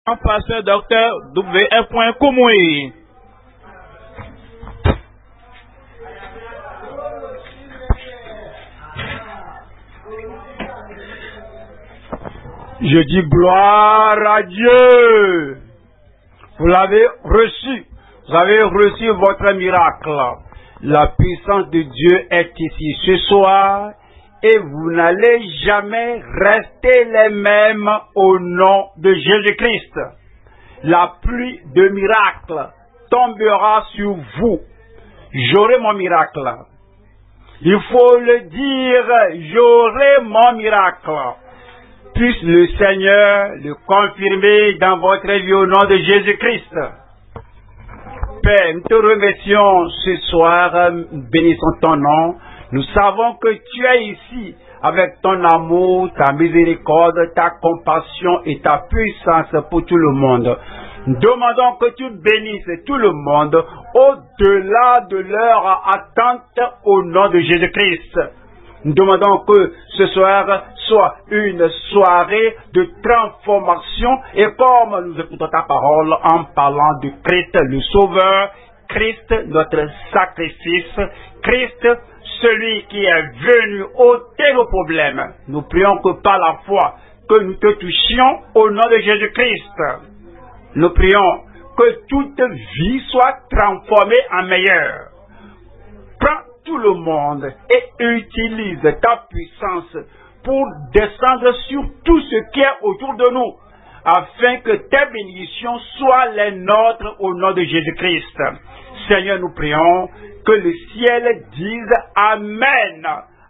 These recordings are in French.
Pasteur Docteur W.F. Koumoui. Je dis gloire à Dieu. Vous l'avez reçu. Vous avez reçu votre miracle. La puissance de Dieu est ici ce soir et vous n'allez jamais rester les mêmes au nom de Jésus-Christ. La pluie de miracles tombera sur vous. J'aurai mon miracle. Il faut le dire, j'aurai mon miracle. Puisse le Seigneur le confirmer dans votre vie au nom de Jésus-Christ. Père, nous te remercions ce soir, bénissons ton nom. Nous savons que tu es ici avec ton amour, ta miséricorde, ta compassion et ta puissance pour tout le monde. Nous demandons que tu bénisses tout le monde au-delà de leur attente au nom de Jésus-Christ. Nous demandons que ce soir soit une soirée de transformation et comme nous écoutons ta parole en parlant de Christ le Sauveur, Christ notre sacrifice, Christ celui qui est venu ôter nos problèmes. Nous prions que par la foi que nous te touchions au nom de Jésus-Christ. Nous prions que toute vie soit transformée en meilleure. Prends tout le monde et utilise ta puissance pour descendre sur tout ce qui est autour de nous, afin que tes bénédictions soient les nôtres au nom de Jésus-Christ. Seigneur, nous prions que le ciel dise Amen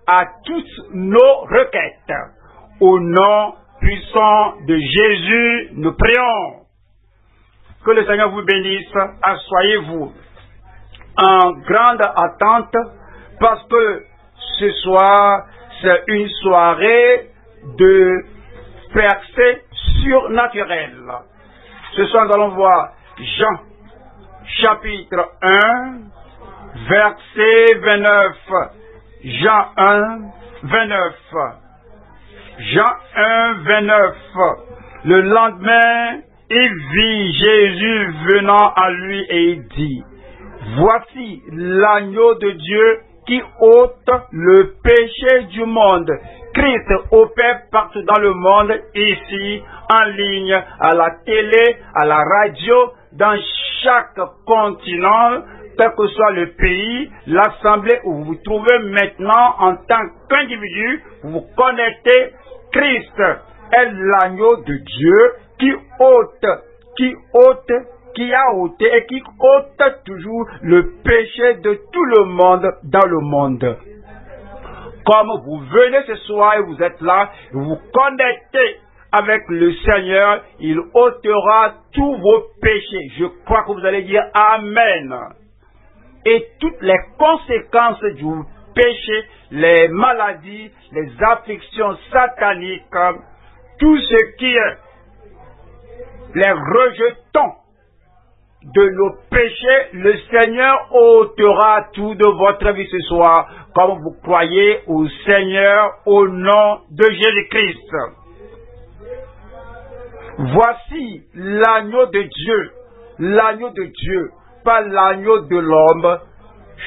à toutes nos requêtes. Au nom puissant de Jésus, nous prions. Que le Seigneur vous bénisse. Asseyez-vous en grande attente parce que ce soir, c'est une soirée de percée surnaturelle. Ce soir, nous allons voir Jean, chapitre 1, verset 29. Jean 1, 29. Jean 1, 29. Le lendemain, il vit Jésus venant à lui et il dit, voici l'agneau de Dieu qui ôte le péché du monde. Christ opère partout dans le monde, ici, en ligne, à la télé, à la radio, dans chaque continent, quel que soit le pays, l'assemblée où vous vous trouvez maintenant en tant qu'individu, vous vous connectez. Christ est l'agneau de Dieu qui a ôté et qui ôte toujours le péché de tout le monde dans le monde. Comme vous venez ce soir et vous êtes là, vous vous connectez avec le Seigneur, il ôtera tous vos péchés. Je crois que vous allez dire Amen. Et toutes les conséquences du péché, les maladies, les afflictions sataniques, tout ce qui est les rejetons de nos péchés, le Seigneur ôtera tout de votre vie ce soir, comme vous croyez au Seigneur au nom de Jésus-Christ. Voici l'agneau de Dieu, pas l'agneau de l'homme,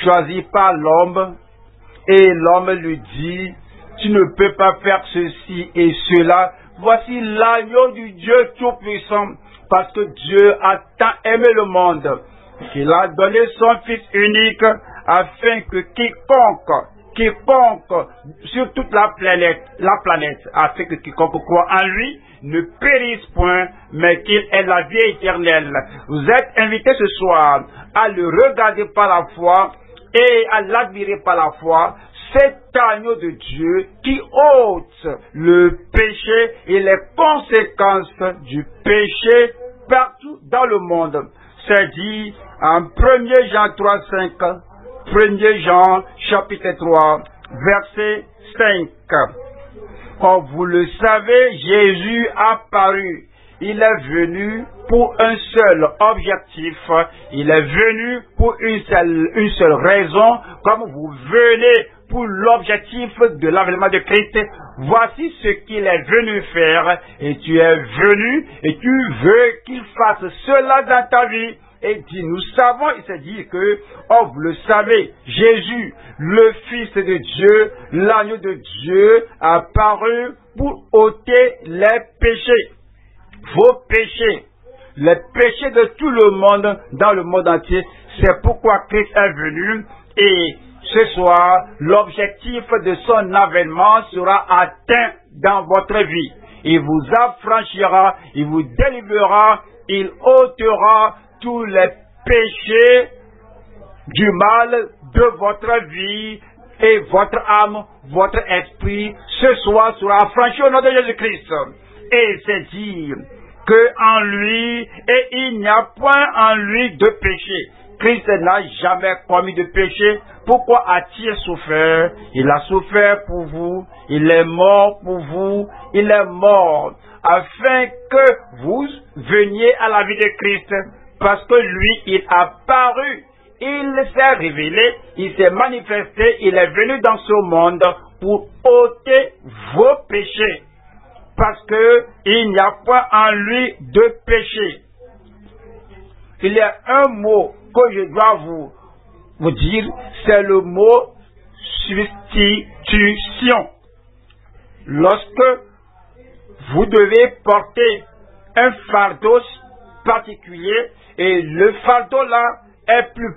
choisi par l'homme, et l'homme lui dit, tu ne peux pas faire ceci et cela. Voici l'agneau du Dieu Tout-Puissant, parce que Dieu a tant aimé le monde, qu'il a donné son Fils unique, afin que quiconque sur toute la planète, afin que quiconque croit en lui, ne périsse point, mais qu'il ait la vie éternelle. Vous êtes invités ce soir à le regarder par la foi et à l'admirer par la foi, cet agneau de Dieu qui ôte le péché et les conséquences du péché partout dans le monde. C'est dit en 1 Jean 3, 5, 1 Jean chapitre 3, verset 5. Comme vous le savez, Jésus a paru. Il est venu pour un seul objectif. Il est venu pour une seule raison. Comme vous venez pour l'objectif de l'avènement de Christ. Voici ce qu'il est venu faire, et tu es venu, et tu veux qu'il fasse cela dans ta vie. Et dit, nous savons, il s'est dit que, oh, vous le savez, Jésus, le Fils de Dieu, l'agneau de Dieu, a paru pour ôter les péchés, vos péchés, les péchés de tout le monde, dans le monde entier. C'est pourquoi Christ est venu, et ce soir, l'objectif de son avènement sera atteint dans votre vie. Il vous affranchira, il vous délivrera, il ôtera tous les péchés du mal de votre vie, et votre âme, votre esprit, ce soir sera affranchi au nom de Jésus-Christ. Et c'est dire que en lui, et il n'y a point en lui de péché. Christ n'a jamais commis de péché. Pourquoi a-t-il souffert? Il a souffert pour vous. Il est mort pour vous. Il est mort afin que vous veniez à la vie de Christ. Parce que lui, il a paru. Il s'est révélé. Il s'est manifesté. Il est venu dans ce monde pour ôter vos péchés. Parce que il n'y a pas en lui de péché. Il y a un mot que je dois vous dire, c'est le mot substitution. Lorsque vous devez porter un fardeau particulier et le fardeau là est plus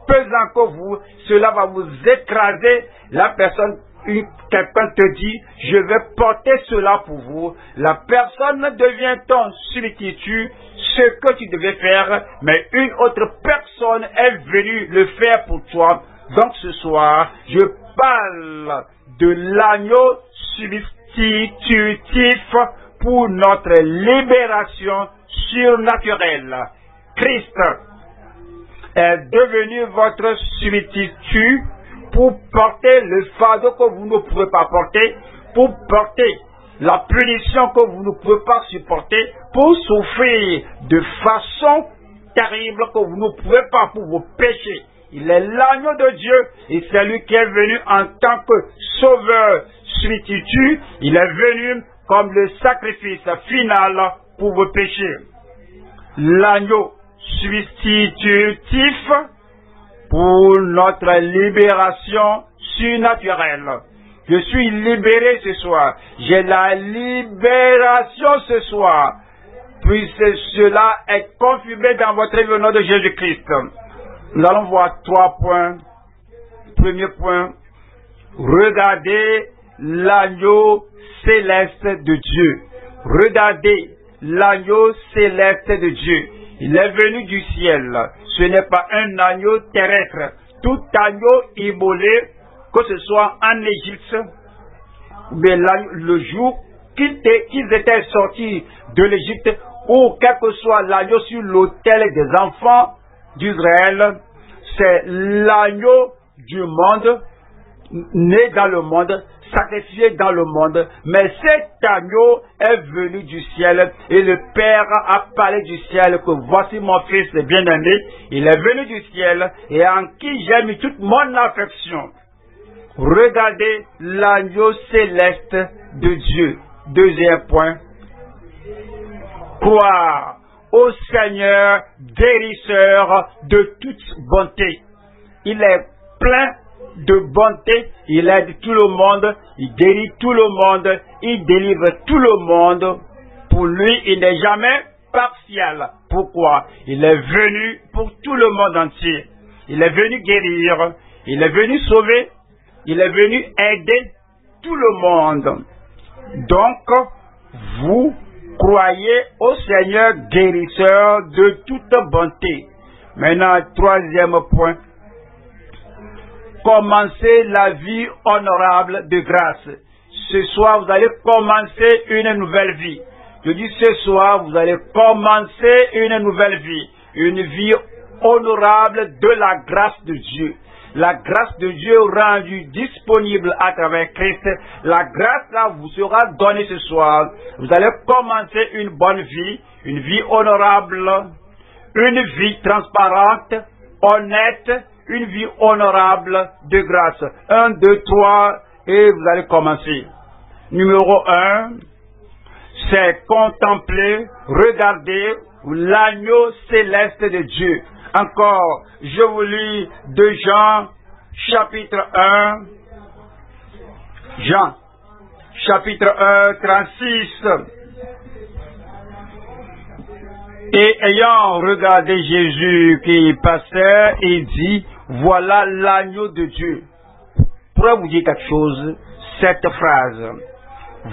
pesant que vous, cela va vous écraser. La personne, quelqu'un te dit, je vais porter cela pour vous. La personne devient ton substitut, ce que tu devais faire, mais une autre personne est venue le faire pour toi. Donc ce soir, je parle de l'agneau substitutif pour notre libération surnaturelle. Christ est devenu votre substitut pour porter le fardeau que vous ne pouvez pas porter, pour porter la punition que vous ne pouvez pas supporter, pour souffrir de façon terrible que vous ne pouvez pas pour vos péchés. Il est l'agneau de Dieu et c'est lui qui est venu en tant que sauveur substitut. Il est venu comme le sacrifice final pour vos péchés. L'agneau substitutif pour notre libération surnaturelle. Je suis libéré ce soir. J'ai la libération ce soir. Puis cela est confirmé dans votre vie au nom de Jésus-Christ. Nous allons voir 3 points. Premier point. Regardez l'agneau céleste de Dieu. Regardez l'agneau céleste de Dieu. Il est venu du ciel. Ce n'est pas un agneau terrestre. Tout agneau immolé, que ce soit en Égypte, mais le jour qu'ils étaient sortis de l'Égypte, ou quel que soit l'agneau sur l'autel des enfants d'Israël, c'est l'agneau du monde, né dans le monde, sacrifié dans le monde, mais cet agneau est venu du ciel et le Père a parlé du ciel que voici mon fils bien-aimé, il est venu du ciel et en qui j'ai mis toute mon affection. Regardez l'agneau céleste de Dieu. Deuxième point. Croire au Seigneur guérisseur de toute bonté. Il est plein de bonté, il aide tout le monde, il guérit tout le monde, il délivre tout le monde. Pour lui, il n'est jamais partial. Pourquoi? Il est venu pour tout le monde entier. Il est venu guérir, il est venu sauver, il est venu aider tout le monde. Donc, vous croyez au Seigneur guérisseur de toute bonté. Maintenant, troisième point. Commencez la vie honorable de grâce. Ce soir, vous allez commencer une nouvelle vie. Je dis ce soir, vous allez commencer une nouvelle vie. Une vie honorable de la grâce de Dieu. La grâce de Dieu rendue disponible à travers Christ. La grâce là vous sera donnée ce soir. Vous allez commencer une bonne vie, une vie honorable, une vie transparente, honnête, une vie honorable de grâce. 1, 2, 3, et vous allez commencer. Numéro 1, c'est contempler, regarder l'agneau céleste de Dieu. Encore, je vous lis 2 Jean, chapitre 1, Jean, chapitre 1, 36. Et ayant regardé Jésus qui passait, il dit, voilà l'agneau de Dieu. Pourrais vous dire quelque chose? Cette phrase,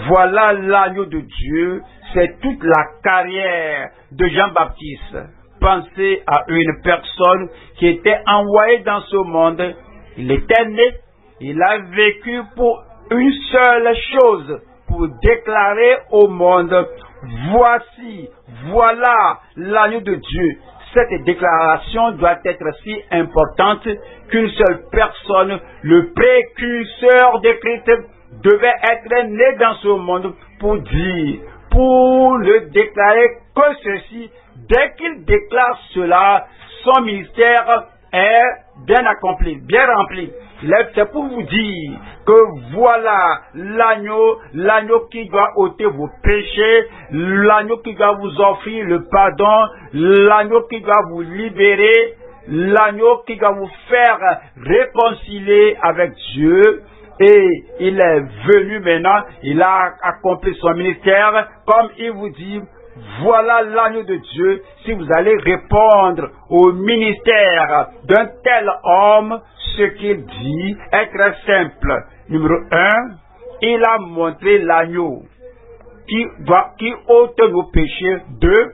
voilà l'agneau de Dieu, c'est toute la carrière de Jean-Baptiste. Pensez à une personne qui était envoyée dans ce monde. Il était né, il a vécu pour une seule chose, pour déclarer au monde, voici, voilà l'agneau de Dieu. Cette déclaration doit être si importante qu'une seule personne, le précurseur de Christ, devait être né dans ce monde pour dire, pour le déclarer que ceci, dès qu'il déclare cela, son ministère est bien accompli, bien rempli. C'est pour vous dire que voilà l'agneau qui doit ôter vos péchés, l'agneau qui doit vous offrir le pardon, l'agneau qui doit vous libérer, l'agneau qui doit vous faire réconcilier avec Dieu. Et il est venu maintenant, il a accompli son ministère, comme il vous dit, voilà l'agneau de Dieu. Si vous allez répondre au ministère d'un tel homme, ce qu'il dit est très simple. Numéro 1, il a montré l'agneau qui ôte nos péchés. 2,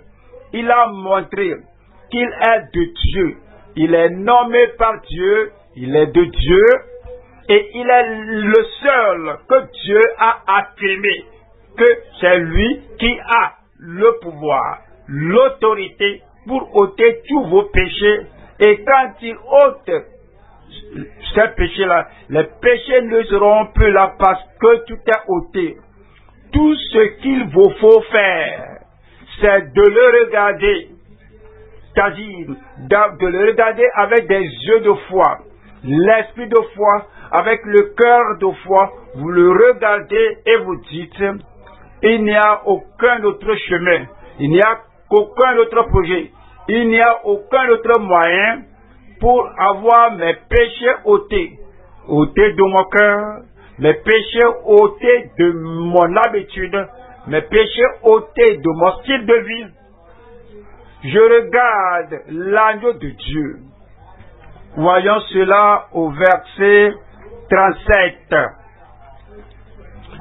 il a montré qu'il est de Dieu. Il est nommé par Dieu, il est de Dieu. Et il est le seul que Dieu a affirmé que c'est lui qui a le pouvoir, l'autorité pour ôter tous vos péchés. Et quand il ôte ces péchés-là, les péchés ne seront plus là parce que tout est ôté. Tout ce qu'il vous faut faire, c'est de le regarder, c'est-à-dire de le regarder avec des yeux de foi, l'esprit de foi, avec le cœur de foi, vous le regardez et vous dites, il n'y a aucun autre chemin, il n'y a aucun autre projet, il n'y a aucun autre moyen pour avoir mes péchés ôtés de mon cœur, mes péchés ôtés de mon habitude, mes péchés ôtés de mon style de vie. Je regarde l'agneau de Dieu. Voyons cela au verset 37.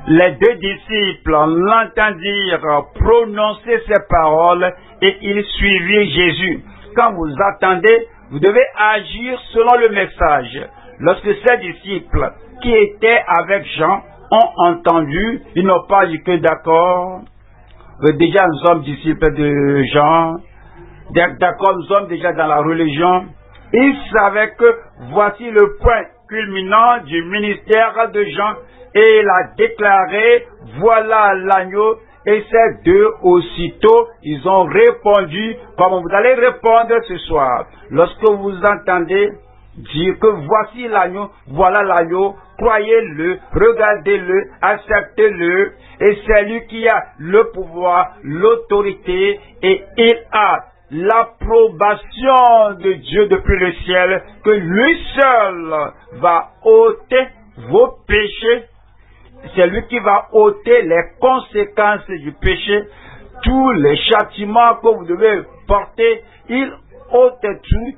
Les 2 disciples l'entendirent prononcer ces paroles et ils suivirent Jésus. Quand vous attendez, vous devez agir selon le message. Lorsque ces disciples qui étaient avec Jean ont entendu, ils n'ont pas dit que d'accord. Déjà nous sommes disciples de Jean. D'accord, nous sommes déjà dans la religion. Ils savaient que voici le point culminant du ministère de Jean et il a déclaré, voilà l'agneau, et ces 2 aussitôt, ils ont répondu comme vous allez répondre ce soir. Lorsque vous entendez dire que voici l'agneau, voilà l'agneau, croyez-le, regardez-le, acceptez-le, et c'est lui qui a le pouvoir, l'autorité, et il a l'approbation de Dieu depuis le ciel, que lui seul va ôter vos péchés. C'est lui qui va ôter les conséquences du péché, tous les châtiments que vous devez porter. Il ôte tout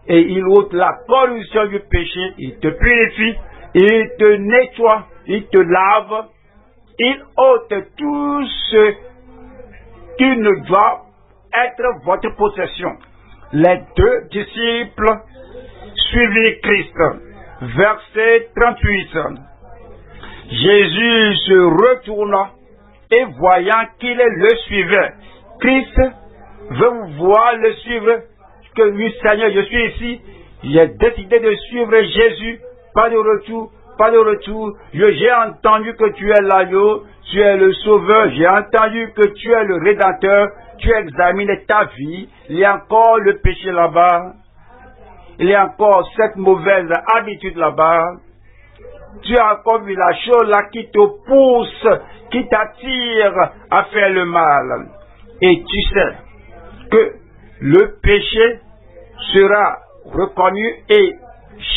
et il ôte la corruption du péché. Il te purifie, il te nettoie, il te lave, il ôte tout ce qui ne doit être votre possession. Les 2 disciples suivirent Christ. Verset 38. Jésus se retourna et voyant qu'il le suivait. Christ veut vous voir le suivre. Que oui, Seigneur, je suis ici. J'ai décidé de suivre Jésus. Pas de retour, pas de retour. J'ai entendu que tu es l'agneau, tu es le sauveur. J'ai entendu que tu es le rédempteur. Tu examines ta vie. Il y a encore le péché là-bas. il y a encore cette mauvaise habitude là-bas. Tu as encore vu la chose là qui te pousse, qui t'attire à faire le mal. Et tu sais que le péché sera reconnu et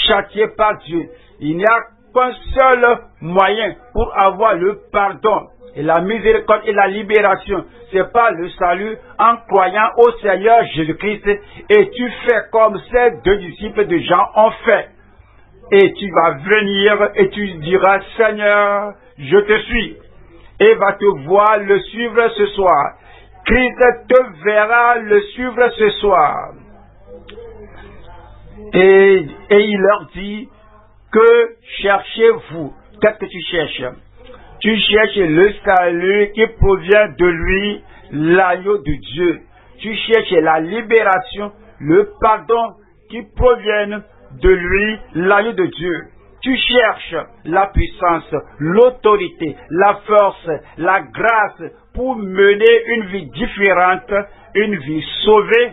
châtié par Dieu. Il n'y a qu'un seul moyen pour avoir le pardon et la miséricorde et la libération. C'est pas le salut en croyant au Seigneur Jésus-Christ, et tu fais comme ces deux disciples de Jean ont fait. Et tu vas venir et tu diras, Seigneur, je te suis. Et va te voir le suivre ce soir. Christ te verra le suivre ce soir. Et il leur dit, que cherchez-vous? Qu'est-ce que tu cherches? Tu cherches le salut qui provient de lui, l'agneau de Dieu. Tu cherches la libération, le pardon qui provient de lui, l'agneau de Dieu. Tu cherches la puissance, l'autorité, la force, la grâce pour mener une vie différente, une vie sauvée,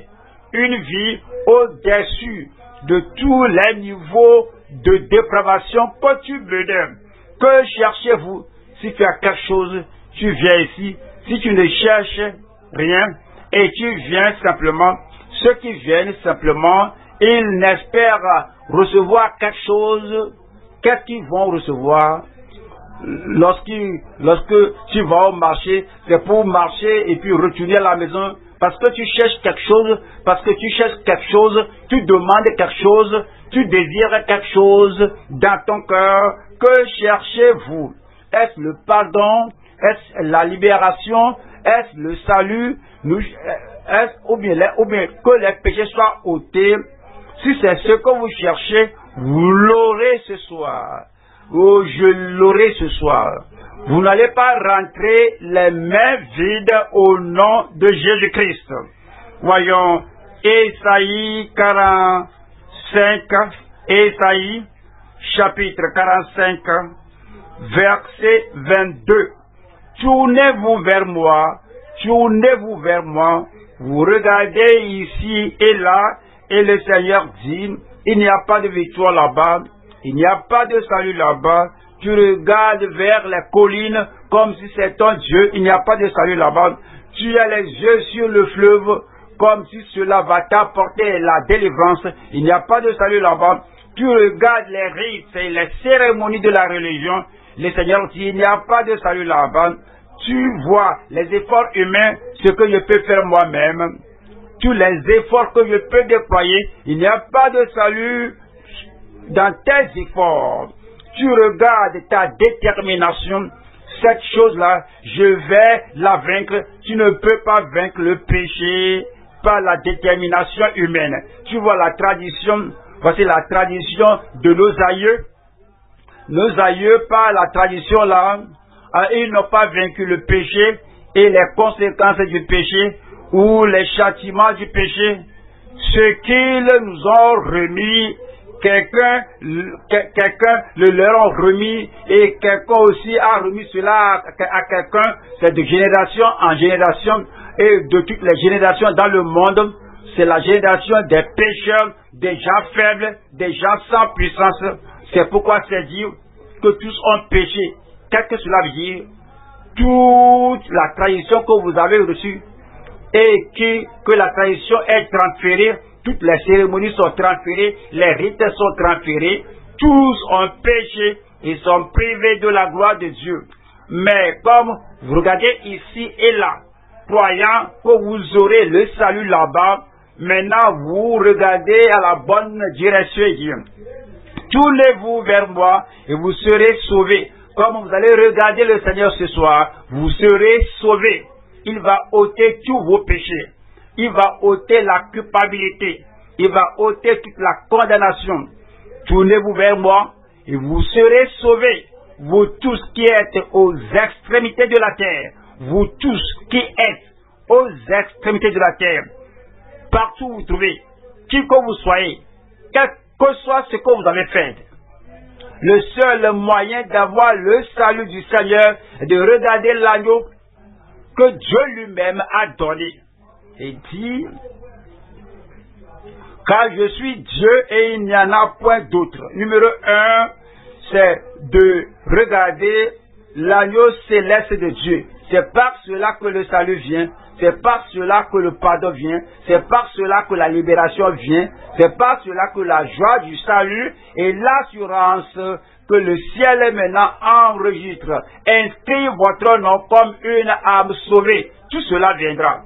une vie au-dessus de tous les niveaux de dépravation que tu menais. Que cherchez-vous? Si tu as quelque chose, tu viens ici. Si tu ne cherches rien et tu viens simplement, ceux qui viennent simplement, ils n'espèrent recevoir quelque chose. Qu'est-ce qu'ils vont recevoir? Lorsque tu vas au marché, c'est pour marcher et puis retourner à la maison. Parce que tu cherches quelque chose, tu demandes quelque chose, tu désires quelque chose dans ton cœur. Que cherchez-vous? Est-ce le pardon? Est-ce la libération? Est-ce le salut? Ou bien que les péchés soient ôtés? Si c'est ce que vous cherchez, vous l'aurez ce soir. Oh, je l'aurai ce soir. Vous n'allez pas rentrer les mains vides au nom de Jésus-Christ. Voyons, Ésaïe 45, Ésaïe chapitre 45, verset 22. Tournez-vous vers moi, vous regardez ici et là, et le Seigneur dit, il n'y a pas de victoire là-bas, il n'y a pas de salut là-bas. Tu regardes vers les collines comme si c'était ton Dieu, il n'y a pas de salut là-bas. Tu as les yeux sur le fleuve comme si cela va t'apporter la délivrance, il n'y a pas de salut là-bas. Tu regardes les rites et les cérémonies de la religion, le Seigneur dit, il n'y a pas de salut là-bas. Tu vois les efforts humains, ce que je peux faire moi-même, tous les efforts que je peux déployer, il n'y a pas de salut dans tes efforts. Tu regardes ta détermination, cette chose-là, je vais la vaincre. Tu ne peux pas vaincre le péché par la détermination humaine. Tu vois la tradition, voici la tradition de nos aïeux. Nos aïeux, par la tradition là, ils n'ont pas vaincu le péché et les conséquences du péché ou les châtiments du péché. Ce qu'ils nous ont remis, quelqu'un le leur a remis et quelqu'un aussi a remis cela à quelqu'un. C'est de génération en génération et de toutes les générations dans le monde. C'est la génération des pécheurs, des gens faibles, des gens sans puissance. C'est pourquoi c'est dit que tous ont péché. Qu'est-ce que cela veut dire? Toute la tradition que vous avez reçue et que la tradition est transférée, toutes les cérémonies sont transférées, les rites sont transférés, tous ont péché et sont privés de la gloire de Dieu. Mais comme vous regardez ici et là, croyant que vous aurez le salut là-bas, maintenant vous regardez à la bonne direction et dites, tournez-vous vers moi et vous serez sauvés. Comme vous allez regarder le Seigneur ce soir, vous serez sauvés. Il va ôter tous vos péchés. Il va ôter la culpabilité. Il va ôter toute la condamnation. Tournez-vous vers moi et vous serez sauvés. Vous tous qui êtes aux extrémités de la terre. Vous tous qui êtes aux extrémités de la terre. Partout où vous trouvez, qui que vous soyez, quel que soit ce que vous avez fait. Le seul moyen d'avoir le salut du Seigneur est de regarder l'agneau que Dieu lui-même a donné. Et dit, car je suis Dieu et il n'y en a point d'autre. Numéro 1, c'est de regarder l'agneau céleste de Dieu. C'est par cela que le salut vient, c'est par cela que le pardon vient, c'est par cela que la libération vient, c'est par cela que la joie du salut et l'assurance que le ciel maintenant enregistre, inscrit votre nom comme une âme sauvée. Tout cela viendra.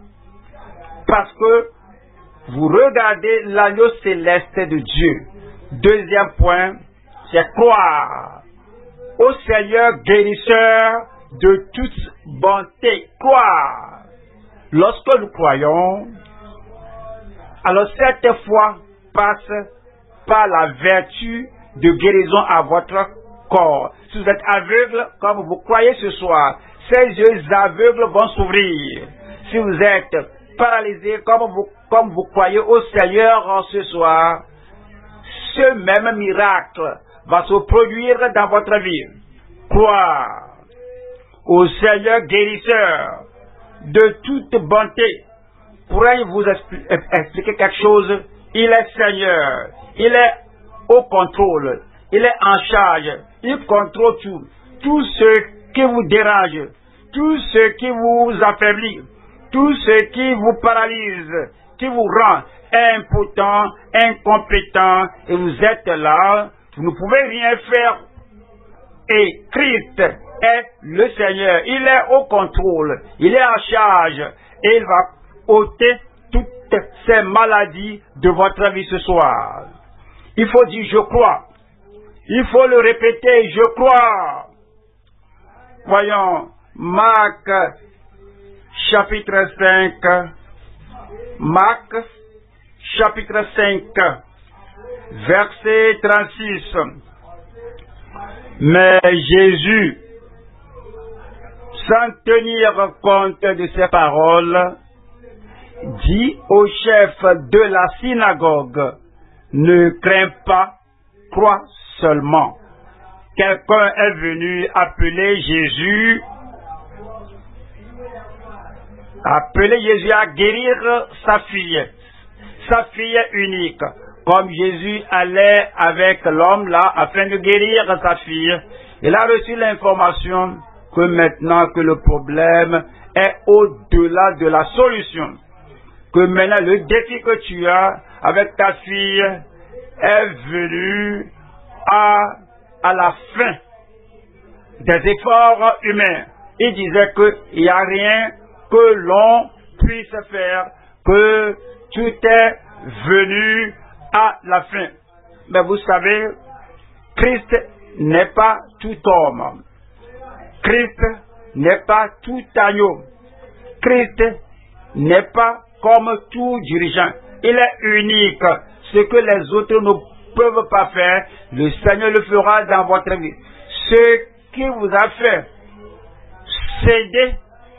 Parce que vous regardez l'agneau céleste de Dieu. Deuxième point, c'est croire au Seigneur guérisseur de toute bonté. Croire. Lorsque nous croyons, alors cette foi passe par la vertu de guérison à votre corps. Si vous êtes aveugle, comme vous croyez ce soir, ces yeux aveugles vont s'ouvrir. Si vous êtes paralysé, comme vous croyez au Seigneur ce soir, ce même miracle va se produire dans votre vie. Croire au Seigneur guérisseur de toute bonté. Pourrais-je vous expliquer quelque chose? Il est Seigneur, il est au contrôle, il est en charge, il contrôle tout. Tout ce qui vous dérange, tout ce qui vous affaiblit, tout ce qui vous paralyse, qui vous rend impotent, incompétent, et vous êtes là, vous ne pouvez rien faire. Et Christ est le Seigneur, il est au contrôle, il est en charge, et il va ôter toutes ces maladies de votre vie ce soir. Il faut dire je crois. Il faut le répéter, je crois. Voyons, Marc chapitre 5. Marc chapitre 5, verset 36. Mais Jésus, sans tenir compte de ces paroles, dit au chef de la synagogue, ne crains pas, crois seulement. Quelqu'un est venu appeler Jésus à guérir sa fille unique. Comme Jésus allait avec l'homme là afin de guérir sa fille, il a reçu l'information que maintenant que le problème est au-delà de la solution, que maintenant le défi que tu as avec ta fille est venu à la fin des efforts humains. Il disait qu'il n'y a rien que l'on puisse faire, que tout est venu à la fin. Mais vous savez, Christ n'est pas tout homme. Christ n'est pas tout agneau. Christ n'est pas comme tout dirigeant. Il est unique. Ce que les autres ne peuvent pas faire, le Seigneur le fera dans votre vie. Ce qui vous a fait céder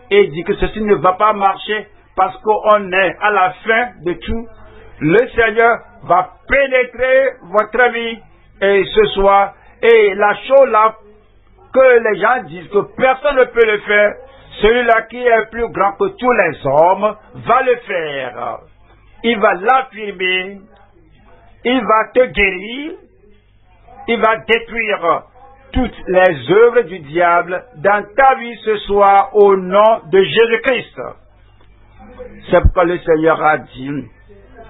et dit que ceci ne va pas marcher parce qu'on est à la fin de tout, le Seigneur va pénétrer votre vie et ce soir, et la chose là que les gens disent que personne ne peut le faire, celui-là qui est plus grand que tous les hommes va le faire. Il va l'affirmer, il va te guérir, il va détruire toutes les œuvres du diable dans ta vie ce soir au nom de Jésus-Christ. C'est pourquoi le Seigneur a dit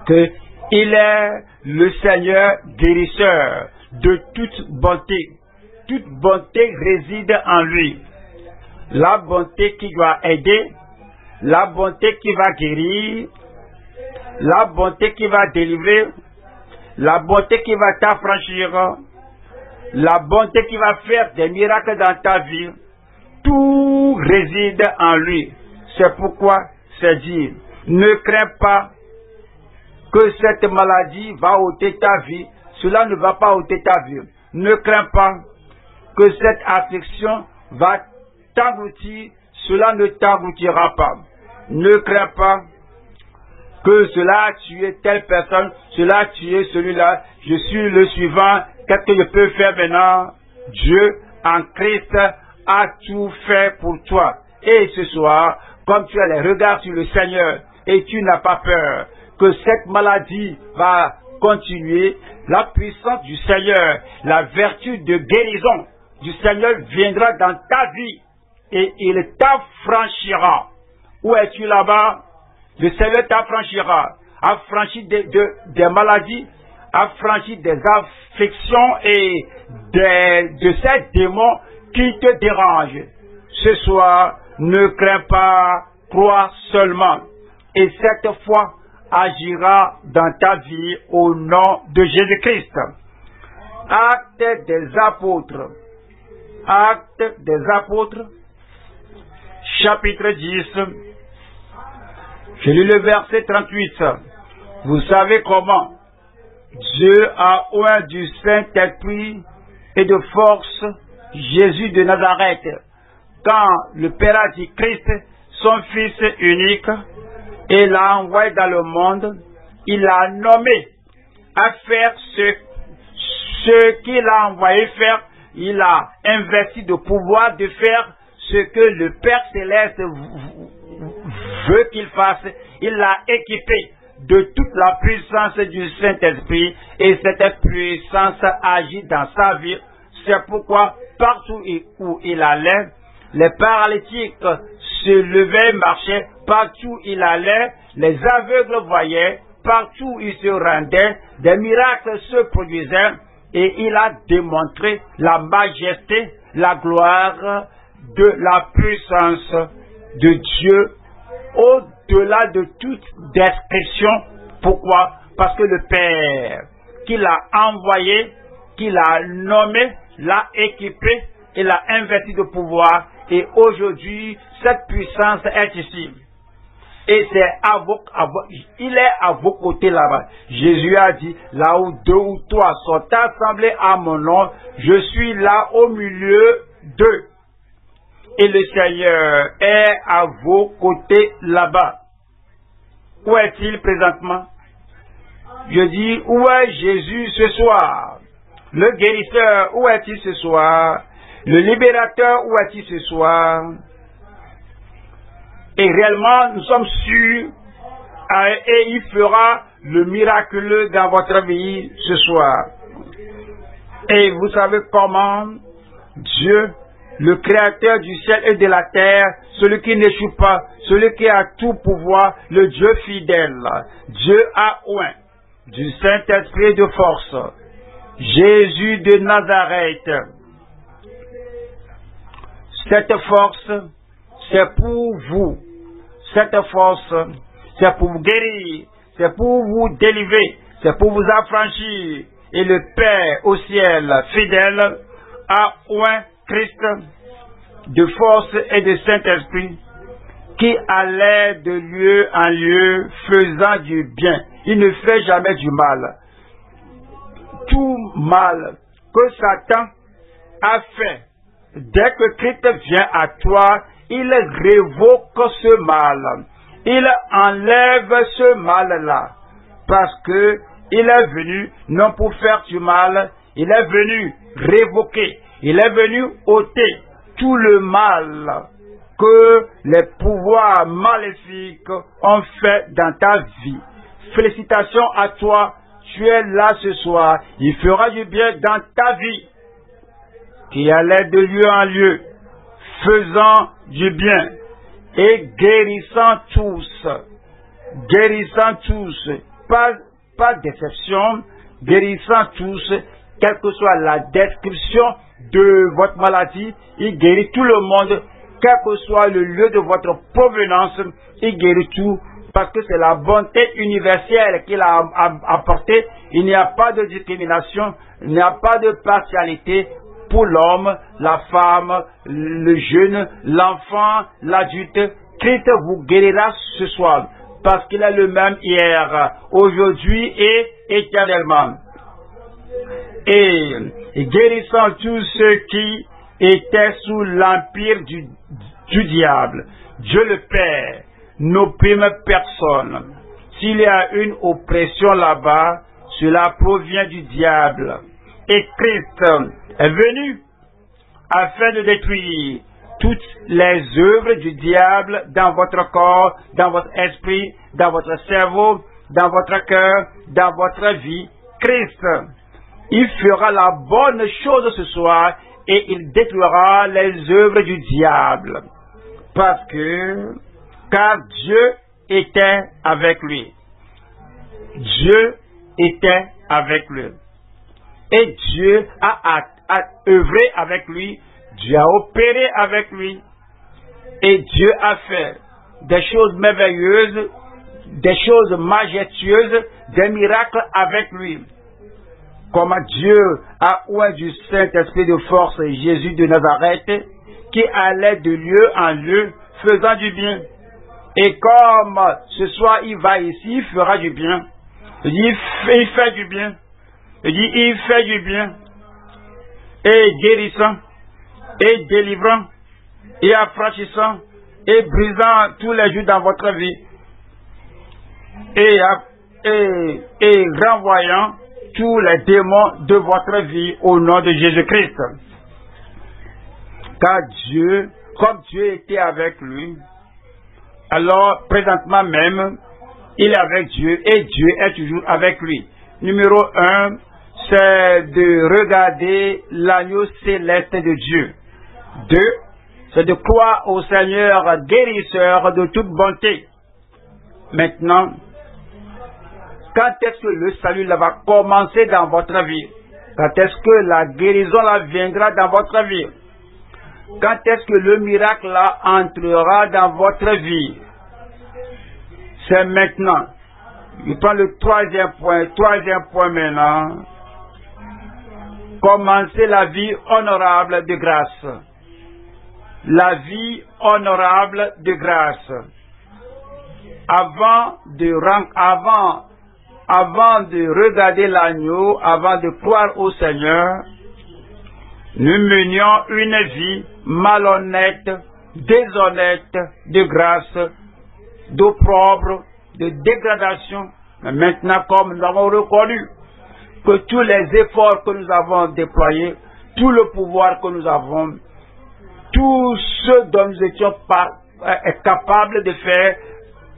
qu'il est le Seigneur guérisseur de toute bonté. Toute bonté réside en lui. La bonté qui doit aider, la bonté qui va guérir, la bonté qui va délivrer, la bonté qui va t'affranchir, la bonté qui va faire des miracles dans ta vie, tout réside en lui. C'est pourquoi c'est dit, ne crains pas que cette maladie va ôter ta vie, cela ne va pas ôter ta vie. Ne crains pas que cette affliction va t'engloutir, cela ne t'engloutira pas. Ne crains pas que cela a tué telle personne, cela a tué celui-là, je suis le suivant, qu'est-ce que je peux faire maintenant? Dieu en Christ a tout fait pour toi. Et ce soir, comme tu as les regards sur le Seigneur et tu n'as pas peur, que cette maladie va continuer, la puissance du Seigneur, la vertu de guérison du Seigneur viendra dans ta vie et il t'affranchira. Où es-tu là-bas? Le Seigneur t'affranchira, affranchi des maladies, affranchi des afflictions et de ces démons qui te dérangent. Ce soir, ne crains pas, crois seulement. Et cette foi agira dans ta vie au nom de Jésus-Christ. Actes des apôtres. Actes des apôtres, chapitre 10. Je lis le verset 38. Vous savez comment Dieu a oint du Saint-Esprit et de force Jésus de Nazareth, quand le Père a dit Christ, son Fils unique, et l'a envoyé dans le monde, il l'a nommé à faire ce qu'il a envoyé faire. Il a investi de pouvoir de faire ce que le Père Céleste veut qu'il fasse. Il l'a équipé de toute la puissance du Saint-Esprit et cette puissance agit dans sa vie. C'est pourquoi partout où il allait, les paralytiques se levaient, marchaient, partout où il allait, les aveugles voyaient, partout où il se rendait, des miracles se produisaient. Et il a démontré la majesté, la gloire de la puissance de Dieu au-delà de toute description. Pourquoi? Parce que le Père qui l'a envoyé, qui l'a nommé, l'a équipé et l'a investi de pouvoir. Et aujourd'hui, cette puissance est ici. Et il est à vos côtés là-bas. Jésus a dit, là où 2 ou 3 sont assemblés à mon nom, je suis là au milieu d'eux. Et le Seigneur est à vos côtés là-bas. Où est-il présentement? Je dis, où est Jésus ce soir? Le guérisseur, où est-il ce soir? Le libérateur, où est-il ce soir? Et réellement, nous sommes sûrs, et il fera le miraculeux dans votre vie ce soir. Et vous savez comment Dieu, le créateur du ciel et de la terre, celui qui n'échoue pas, celui qui a tout pouvoir, le Dieu fidèle, Dieu a oint du Saint-Esprit de force, Jésus de Nazareth. Cette force, c'est pour vous. Cette force, c'est pour vous guérir, c'est pour vous délivrer, c'est pour vous affranchir. Et le Père au ciel, fidèle, a oint Christ de force et de Saint-Esprit, qui allait de lieu en lieu, faisant du bien. Il ne fait jamais du mal. Tout mal que Satan a fait, dès que Christ vient à toi, il révoque ce mal. Il enlève ce mal-là. Parce que il est venu non pour faire du mal, il est venu révoquer, il est venu ôter tout le mal que les pouvoirs maléfiques ont fait dans ta vie. Félicitations à toi, tu es là ce soir, il fera du bien dans ta vie, qui allait de lieu en lieu, faisant du bien et guérissant tous, pas d'exception, guérissant tous, quelle que soit la description de votre maladie, il guérit tout le monde, quel que soit le lieu de votre provenance, il guérit tout, parce que c'est la bonté universelle qu'il a apportée. Il n'y a pas de discrimination, il n'y a pas de partialité pour l'homme, la femme, le jeune, l'enfant, l'adulte. Christ vous guérira ce soir, parce qu'il est le même hier, aujourd'hui et éternellement. Et guérissant tous ceux qui étaient sous l'empire du diable. Dieu le Père n'opprime personne. S'il y a une oppression là-bas, cela provient du diable. Et Christ est venu afin de détruire toutes les œuvres du diable dans votre corps, dans votre esprit, dans votre cerveau, dans votre cœur, dans votre vie, Christ. Il fera la bonne chose ce soir et il détruira les œuvres du diable. Car Dieu était avec lui. Dieu était avec lui. Et Dieu a œuvré avec lui. Dieu a opéré avec lui. Et Dieu a fait des choses merveilleuses, des choses majestueuses, des miracles avec lui. Comme Dieu a oint du Saint-Esprit de force Jésus de Nazareth, qui allait de lieu en lieu, faisant du bien. Et comme ce soir il va ici, il fera du bien. Il dit, il fait du bien. Il fait du bien. Et guérissant, et délivrant, et affranchissant, et brisant tous les jours dans votre vie. Et renvoyant tous les démons de votre vie au nom de Jésus-Christ. Car Dieu, comme Dieu était avec lui, alors présentement même, il est avec Dieu et Dieu est toujours avec lui. Numéro 1, c'est de regarder l'agneau céleste de Dieu. 2, c'est de croire au Seigneur guérisseur de toute bonté. Maintenant, quand est-ce que le salut là va commencer dans votre vie? Quand est-ce que la guérison là viendra dans votre vie? Quand est-ce que le miracle là entrera dans votre vie? C'est maintenant. Je prends le troisième point. Troisième point maintenant. Commencez la vie honorable de grâce. La vie honorable de grâce. Avant de regarder l'agneau, avant de croire au Seigneur, nous menions une vie malhonnête, déshonnête, de grâce, d'opprobre, de dégradation. Mais maintenant, comme nous avons reconnu que tous les efforts que nous avons déployés, tout le pouvoir que nous avons, tout ce dont nous étions capables de faire,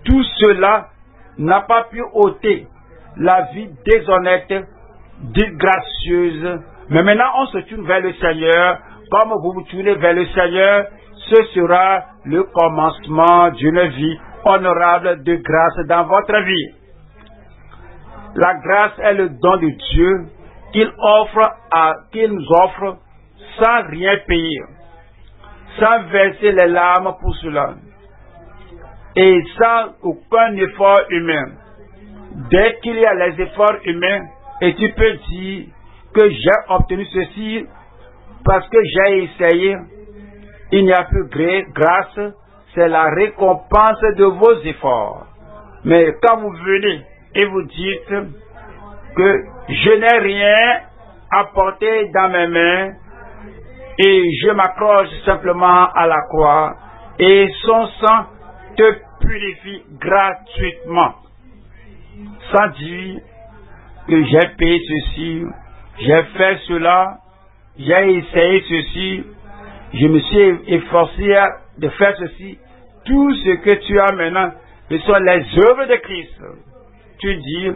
tout cela n'a pas pu ôter la vie déshonnête, disgracieuse. Mais maintenant, on se tourne vers le Seigneur. Comme vous vous tournez vers le Seigneur, ce sera le commencement d'une vie honorable de grâce dans votre vie. La grâce est le don de Dieu qu'il nous offre sans rien payer, sans verser les larmes pour cela, et sans aucun effort humain. Dès qu'il y a les efforts humains, et tu peux dire que j'ai obtenu ceci parce que j'ai essayé, il n'y a plus grâce, c'est la récompense de vos efforts. Mais quand vous venez et vous dites que je n'ai rien apporté dans mes mains et je m'accroche simplement à la croix et son sang te purifie gratuitement, sans dire que j'ai payé ceci, j'ai fait cela, j'ai essayé ceci, je me suis efforcé de faire ceci. Tout ce que tu as maintenant, ce sont les œuvres de Christ. Tu dis,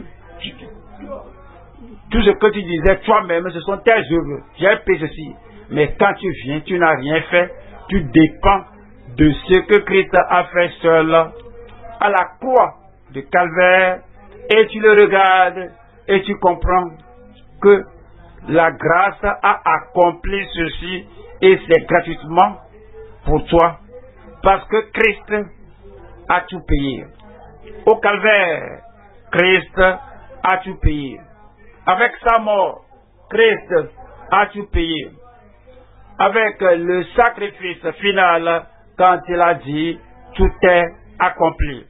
tout ce que tu disais toi-même, ce sont tes œuvres. J'ai payé ceci. Mais quand tu viens, tu n'as rien fait. Tu dépends de ce que Christ a fait seul à la croix de Calvaire. Et tu le regardes et tu comprends que la grâce a accompli ceci et c'est gratuitement pour toi. Parce que Christ a tout payé. Au Calvaire, Christ a tout payé. Avec sa mort, Christ a tout payé. Avec le sacrifice final, quand il a dit, tout est accompli.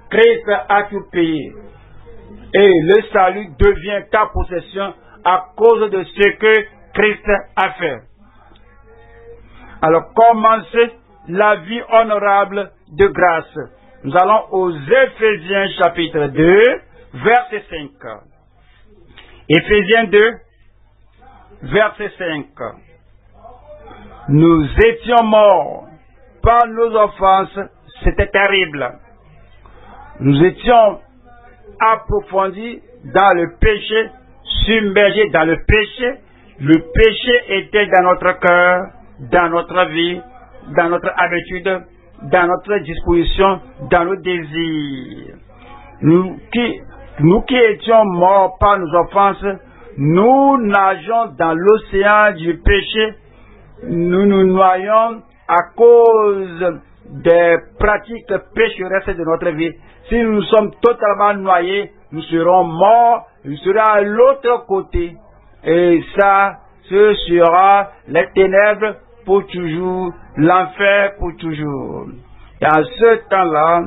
Christ a tout payé. Et le salut devient ta possession à cause de ce que Christ a fait. Alors, commencez la vie honorable de grâce. Nous allons aux Éphésiens chapitre 2, verset 5. Éphésiens 2, verset 5. Nous étions morts par nos offenses, c'était terrible. Nous étions approfondi dans le péché, submergé dans le péché. Le péché était dans notre cœur, dans notre vie, dans notre habitude, dans notre disposition, dans nos désirs. Nous qui étions morts par nos offenses, nous nageons dans l'océan du péché. Nous nous noyons à cause des pratiques pécheresses de notre vie. Si nous sommes totalement noyés, nous serons morts, nous serons à l'autre côté. Et ça, ce sera les ténèbres pour toujours, l'enfer pour toujours. Et à ce temps-là,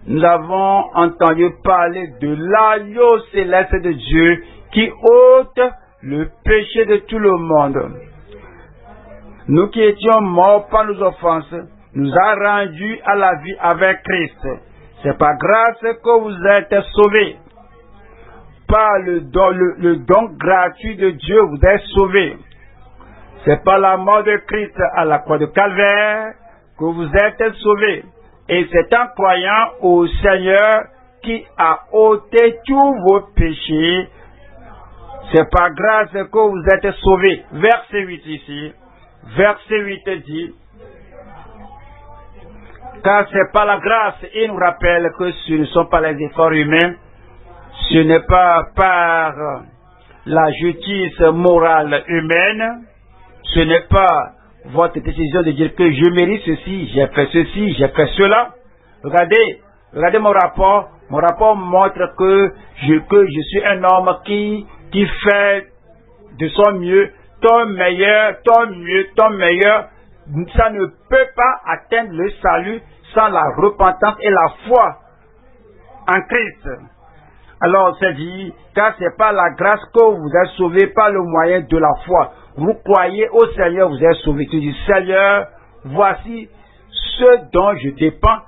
nous avons entendu parler de l'agneau céleste de Dieu qui ôte le péché de tout le monde. Nous qui étions morts par nos offenses, nous a rendus à la vie avec Christ. C'est par grâce que vous êtes sauvés. Par le don gratuit de Dieu, vous êtes sauvés. C'est par la mort de Christ à la croix de Calvaire que vous êtes sauvés. Et c'est en croyant au Seigneur qui a ôté tous vos péchés. C'est par grâce que vous êtes sauvés. Verset 8 ici. Verset 8 dit, car c'est par la grâce, il nous rappelle que ce ne sont pas les efforts humains, ce n'est pas par la justice morale humaine, ce n'est pas votre décision de dire que je mérite ceci, j'ai fait cela. Regardez mon rapport. Mon rapport montre que je suis un homme qui fait de son mieux, ton meilleur. Ça ne peut pas atteindre le salut sans la repentance et la foi en Christ. Alors c'est dit, car c'est par la grâce que vous êtes sauvés par le moyen de la foi. Vous croyez au Seigneur, vous êtes sauvés. Tu dis, Seigneur, voici ce dont je dépends.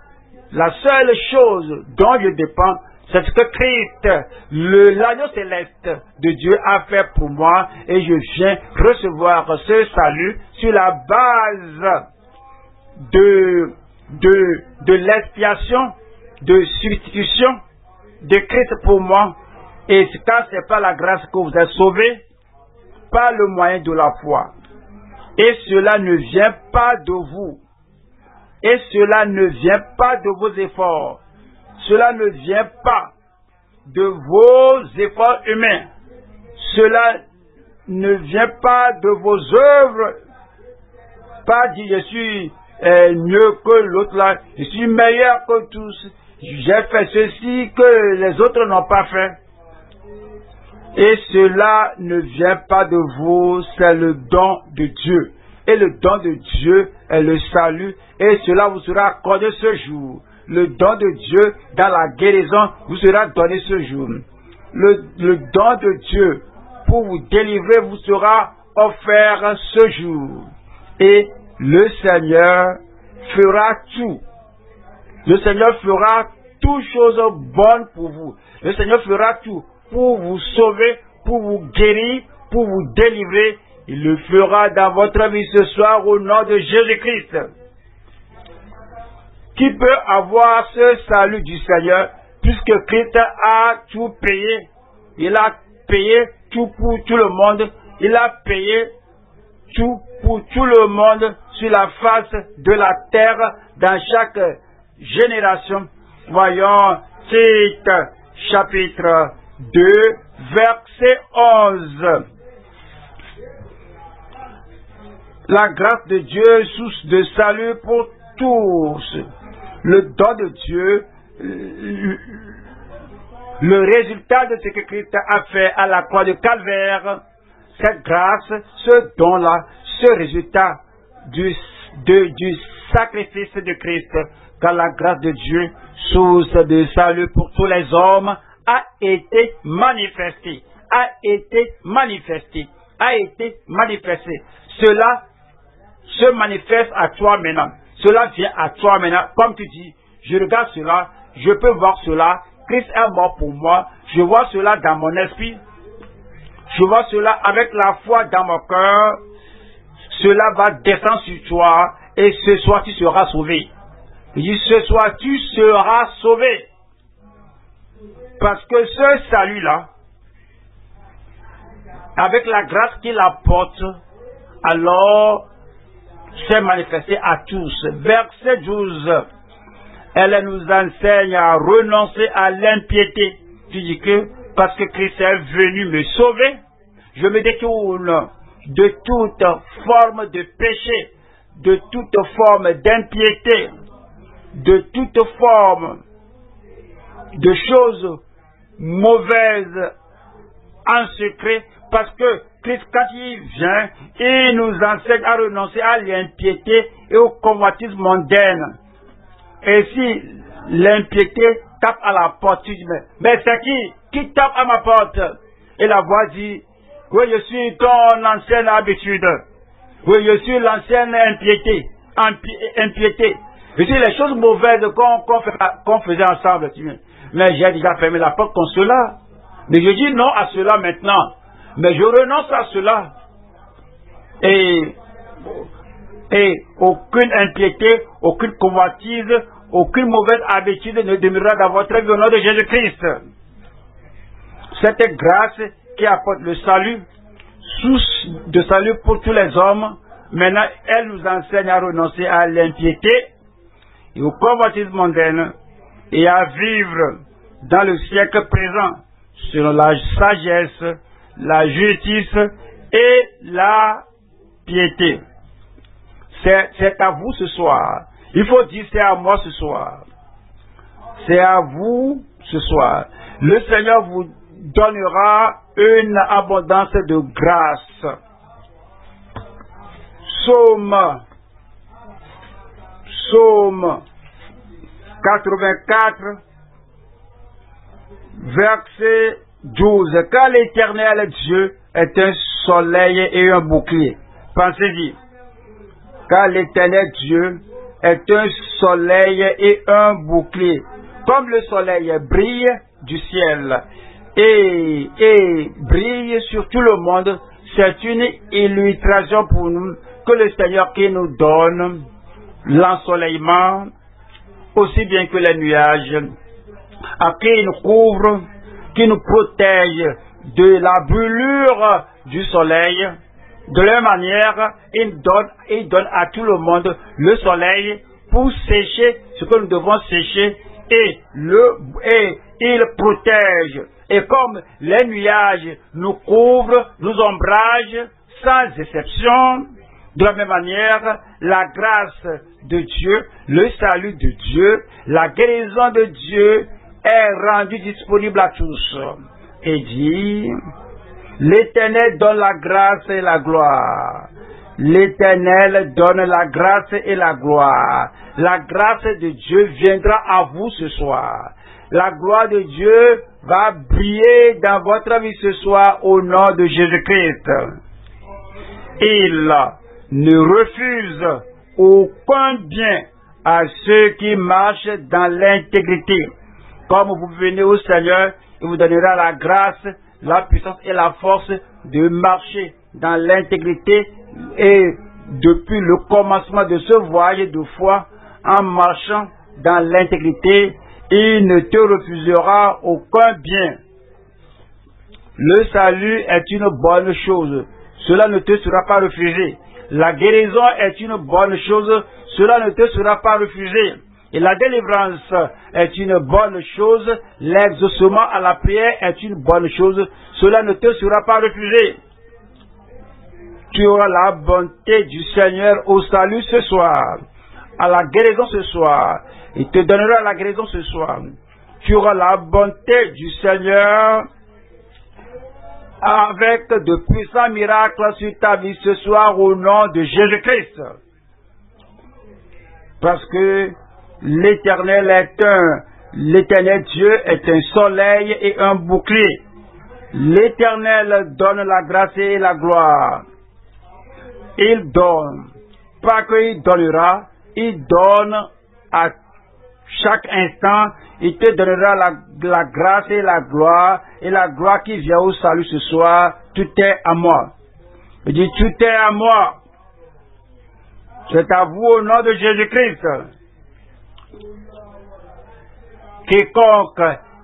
La seule chose dont je dépends, c'est ce que Christ, l'agneau céleste de Dieu a fait pour moi, et je viens recevoir ce salut sur la base de l'expiation, de substitution de Christ pour moi. Et quand c'est par la grâce que vous êtes sauvés, par le moyen de la foi. Et cela ne vient pas de vous. Et cela ne vient pas de vos efforts. Cela ne vient pas de vos efforts humains. Cela ne vient pas de vos œuvres. Pas dire je suis mieux que l'autre là, je suis meilleur que tous. J'ai fait ceci que les autres n'ont pas fait. Et cela ne vient pas de vous, c'est le don de Dieu. Et le don de Dieu est le salut. Et cela vous sera accordé ce jour. Le don de Dieu dans la guérison vous sera donné ce jour. Le don de Dieu pour vous délivrer vous sera offert ce jour. Et le Seigneur fera tout. Le Seigneur fera toutes choses bonnes pour vous. Le Seigneur fera tout pour vous sauver, pour vous guérir, pour vous délivrer. Il le fera dans votre vie ce soir au nom de Jésus-Christ. Qui peut avoir ce salut du Seigneur puisque Christ a tout payé? Il a payé tout pour tout le monde. Il a payé tout pour tout le monde sur la face de la terre dans chaque génération. Voyons Tite chapitre 2 verset 11. La grâce de Dieu, source de salut pour tous. Le don de Dieu, le résultat de ce que Christ a fait à la croix de Calvaire, cette grâce, ce don-là, ce résultat du sacrifice de Christ, car la grâce de Dieu, source de salut pour tous les hommes, a été manifestée. Cela se manifeste à toi maintenant. Cela vient à toi maintenant. Comme tu dis, je regarde cela, je peux voir cela. Christ est mort pour moi. Je vois cela dans mon esprit. Je vois cela avec la foi dans mon cœur. Cela va descendre sur toi et ce soir tu seras sauvé. Je dis ce soir tu seras sauvé. Parce que ce salut-là, avec la grâce qu'il apporte, alors s'est manifesté à tous. Verset 12. Elle nous enseigne à renoncer à l'impiété. Tu dis que parce que Christ est venu me sauver, je me détourne de toute forme de péché, de toute forme d'impiété, de toute forme de choses mauvaises en secret, parce que Christ, quand il vient, il nous enseigne à renoncer à l'impiété et au convoitisme mondaine. Et si l'impiété tape à la porte, tu dis, mais c'est qui tape à ma porte? Et la voix dit, oui, je suis ton ancienne habitude. Oui, je suis l'ancienne impiété. Je suis les choses mauvaises qu'on faisait ensemble. Mais j'ai déjà fermé la porte contre cela. Mais je dis non à cela maintenant. Mais je renonce à cela. Et aucune impiété, aucune convoitise, aucune mauvaise habitude ne demeurera dans votre vie au nom de Jésus-Christ. Cette grâce qui apporte le salut, source de salut pour tous les hommes, maintenant elle nous enseigne à renoncer à l'impiété et au convoitisme mondaine et à vivre dans le siècle présent selon la sagesse, la justice et la piété. C'est à vous ce soir. Il faut dire c'est à moi ce soir. C'est à vous ce soir. Le Seigneur vous donnera une abondance de grâce. Psaume 84, verset 12. Car l'Éternel Dieu est un soleil et un bouclier. Pensez-y. Car l'Éternel Dieu est un soleil et un bouclier. Comme le soleil brille du ciel et brille sur tout le monde, c'est une illustration pour nous que le Seigneur qui nous donne l'ensoleillement aussi bien que les nuages, à qui nous couvre, qui nous protège de la brûlure du soleil. De la même manière, il donne à tout le monde le soleil pour sécher ce que nous devons sécher et il protège. Et comme les nuages nous couvrent, nous ombragent sans exception, de la même manière, la grâce de Dieu, le salut de Dieu, la guérison de Dieu est rendue disponible à tous. Et dit, l'Éternel donne la grâce et la gloire. L'Éternel donne la grâce et la gloire. La grâce de Dieu viendra à vous ce soir. La gloire de Dieu va briller dans votre vie ce soir au nom de Jésus-Christ. Il ne refuse aucun bien à ceux qui marchent dans l'intégrité. Comme vous venez au Seigneur, il vous donnera la grâce, la puissance et la force de marcher dans l'intégrité. Et depuis le commencement de ce voyage de foi, en marchant dans l'intégrité, il ne te refusera aucun bien. Le salut est une bonne chose, cela ne te sera pas refusé. La guérison est une bonne chose, cela ne te sera pas refusé. Et la délivrance est une bonne chose, l'exaucement à la prière est une bonne chose, cela ne te sera pas refusé. Tu auras la bonté du Seigneur au salut ce soir, à la guérison ce soir. Il te donnera la guérison ce soir. Tu auras la bonté du Seigneur avec de puissants miracles sur ta vie ce soir au nom de Jésus-Christ. Parce que l'Éternel Dieu est un soleil et un bouclier. L'Éternel donne la grâce et la gloire. Il donne, pas qu'il donnera, il donne à chaque instant, il te donnera la grâce et la gloire qui vient au salut ce soir, tout est à moi. Il dit, tout est à moi. C'est à vous au nom de Jésus-Christ. Quiconque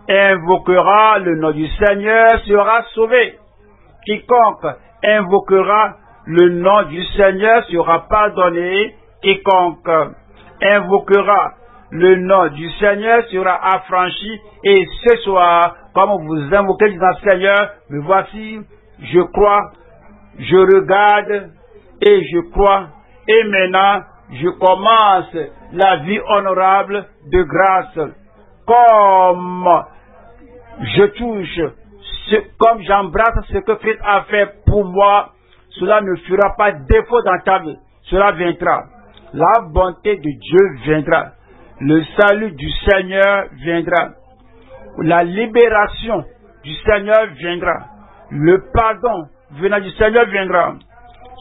invoquera le nom du Seigneur sera sauvé. Quiconque invoquera le nom du Seigneur sera pardonné. Quiconque invoquera le nom du Seigneur sera affranchi. Et ce soir, comme vous invoquez, disant Seigneur, me voici, je crois, je regarde et je crois. Et maintenant, je commence la vie honorable de grâce. Comme je touche, comme j'embrasse ce que Christ a fait pour moi, cela ne fera pas défaut dans ta vie. Cela viendra. La bonté de Dieu viendra. Le salut du Seigneur viendra. La libération du Seigneur viendra. Le pardon venant du Seigneur viendra.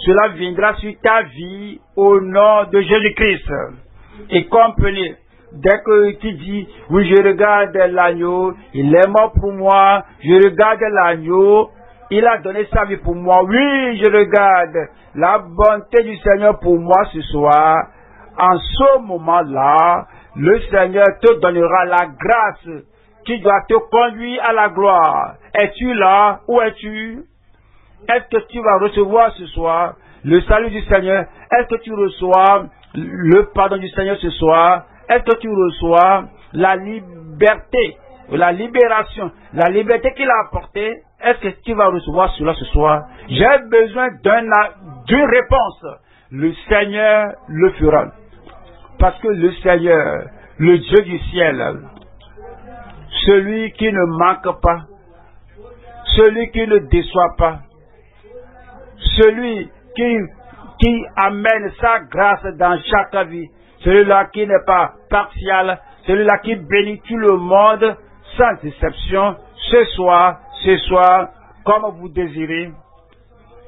Cela viendra sur ta vie au nom de Jésus-Christ. Et comprenez, dès que tu dis, oui, je regarde l'agneau, il est mort pour moi, je regarde l'agneau, il a donné sa vie pour moi, oui, je regarde la bonté du Seigneur pour moi ce soir. En ce moment-là, le Seigneur te donnera la grâce qui doit te conduire à la gloire. Es-tu là? Où es-tu? Est-ce que tu vas recevoir ce soir le salut du Seigneur? Est-ce que tu reçois le pardon du Seigneur ce soir? Est-ce que tu reçois la liberté, la libération, la liberté qu'il a apportée? Est-ce que tu vas recevoir cela ce soir? J'ai besoin d'une réponse. Le Seigneur le fera. Parce que le Seigneur, le Dieu du ciel, celui qui ne manque pas, celui qui ne déçoit pas, celui qui amène sa grâce dans chaque vie, celui-là qui n'est pas partial, celui-là qui bénit tout le monde sans exception, ce soir, comme vous désirez,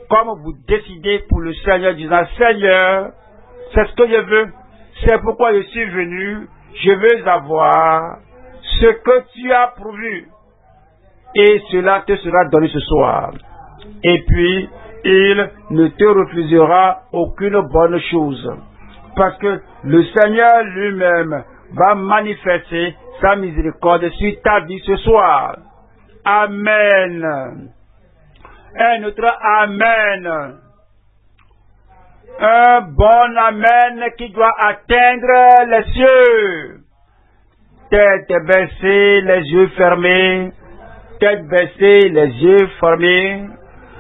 comme vous décidez pour le Seigneur, disant, Seigneur, c'est ce que je veux, c'est pourquoi je suis venu, je veux avoir ce que tu as pourvu, et cela te sera donné ce soir. Et puis, il ne te refusera aucune bonne chose. Parce que le Seigneur lui-même va manifester sa miséricorde sur ta vie ce soir. Amen. Un autre Amen. Un bon Amen qui doit atteindre les cieux. Tête baissée, les yeux fermés. Tête baissée, les yeux fermés.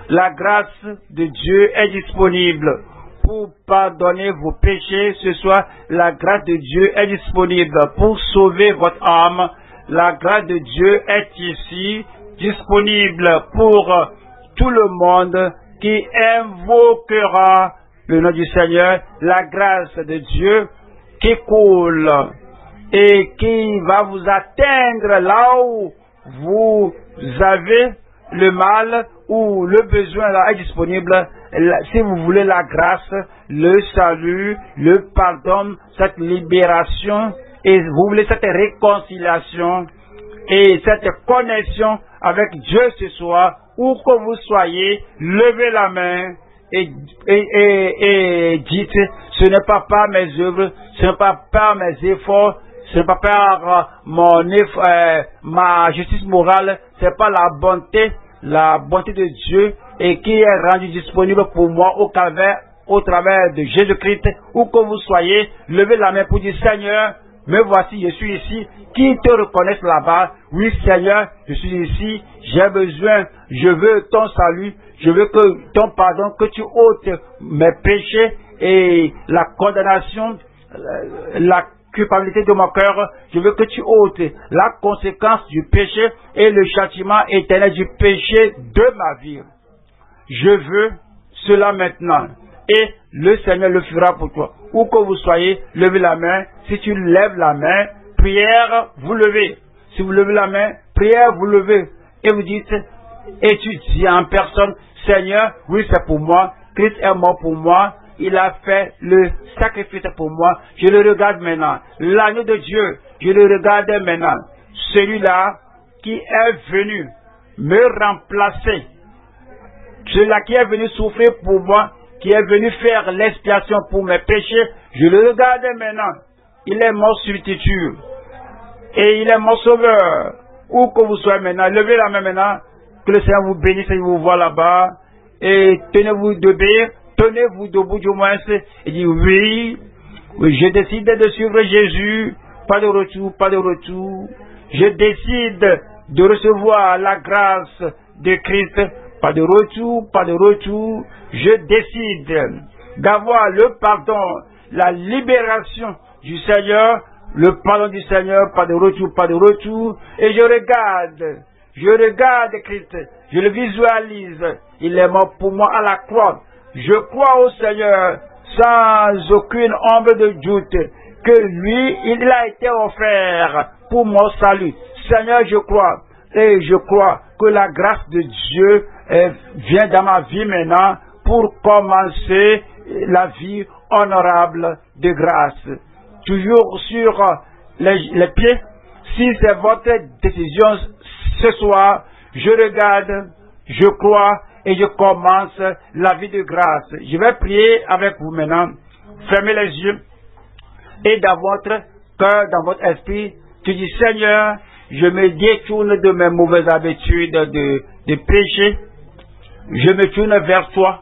La grâce de Dieu est disponible pour pardonner vos péchés. Ce soir, la grâce de Dieu est disponible pour sauver votre âme. La grâce de Dieu est ici, disponible pour tout le monde qui invoquera le nom du Seigneur. La grâce de Dieu qui coule et qui va vous atteindre là où vous avez le mal ou le besoin là est disponible. Si vous voulez la grâce, le salut, le pardon, cette libération, et vous voulez cette réconciliation et cette connexion avec Dieu ce soir, où que vous soyez, levez la main et dites, ce n'est pas par mes œuvres, ce n'est pas par mes efforts, ce n'est pas par ma justice morale, c'est pas la bonté de Dieu et qui est rendue disponible pour moi au travers de Jésus-Christ. Où que vous soyez, levez la main pour dire, Seigneur, me voici, je suis ici. Qui te reconnaisse là-bas? Oui, Seigneur, je suis ici, j'ai besoin, je veux ton salut, je veux que ton pardon, que tu ôtes mes péchés et la condamnation, la culpabilité de mon cœur. Je veux que tu ôtes la conséquence du péché et le châtiment éternel du péché de ma vie. Je veux cela maintenant. Et le Seigneur le fera pour toi. Où que vous soyez, levez la main. Si tu lèves la main, prière, vous levez. Si vous levez la main, prière, vous levez. Et vous dites, et tu dis en personne, Seigneur, oui, c'est pour moi. Christ est mort pour moi. Il a fait le sacrifice pour moi. Je le regarde maintenant. L'agneau de Dieu, je le regarde maintenant. Celui-là qui est venu me remplacer. Celui-là qui est venu souffrir pour moi, qui est venu faire l'expiation pour mes péchés, je le regarde maintenant. Il est mon substitut. Et il est mon sauveur. où que vous soyez maintenant, levez la main maintenant, que le Seigneur vous bénisse et vous voit là-bas, et tenez-vous debout, tenez-vous debout du moins, et dites oui, je décide de suivre Jésus, pas de retour, pas de retour, je décide de recevoir la grâce de Christ, pas de retour, pas de retour, je décide d'avoir le pardon, la libération du Seigneur, le pardon du Seigneur, pas de retour, pas de retour, et je regarde Christ, je le visualise, il est mort pour moi à la croix, je crois au Seigneur sans aucune ombre de doute, que lui, il a été offert pour mon salut. Seigneur, je crois, et je crois que la grâce de Dieu vient dans ma vie maintenant pour commencer la vie honorable de grâce. Toujours sur les pieds, si c'est votre décision ce soir, je regarde, je crois et je commence la vie de grâce. Je vais prier avec vous maintenant. Fermez les yeux et dans votre cœur, dans votre esprit, tu dis Seigneur, je me détourne de mes mauvaises habitudes de péché. Je me tourne vers toi.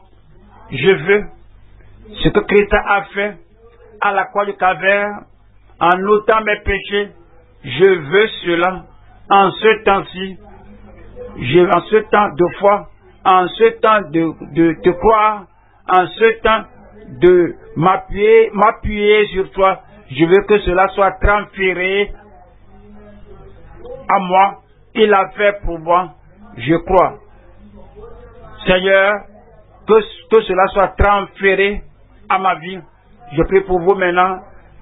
Je veux ce que Christ a fait à la croix du Calvaire en ôtant mes péchés. Je veux cela en ce temps-ci. En ce temps de foi, en ce temps de te croire, en ce temps de m'appuyer sur toi. Je veux que cela soit transféré à moi. Il a fait pour moi. Je crois. Seigneur, que cela soit transféré à ma vie. Je prie pour vous maintenant.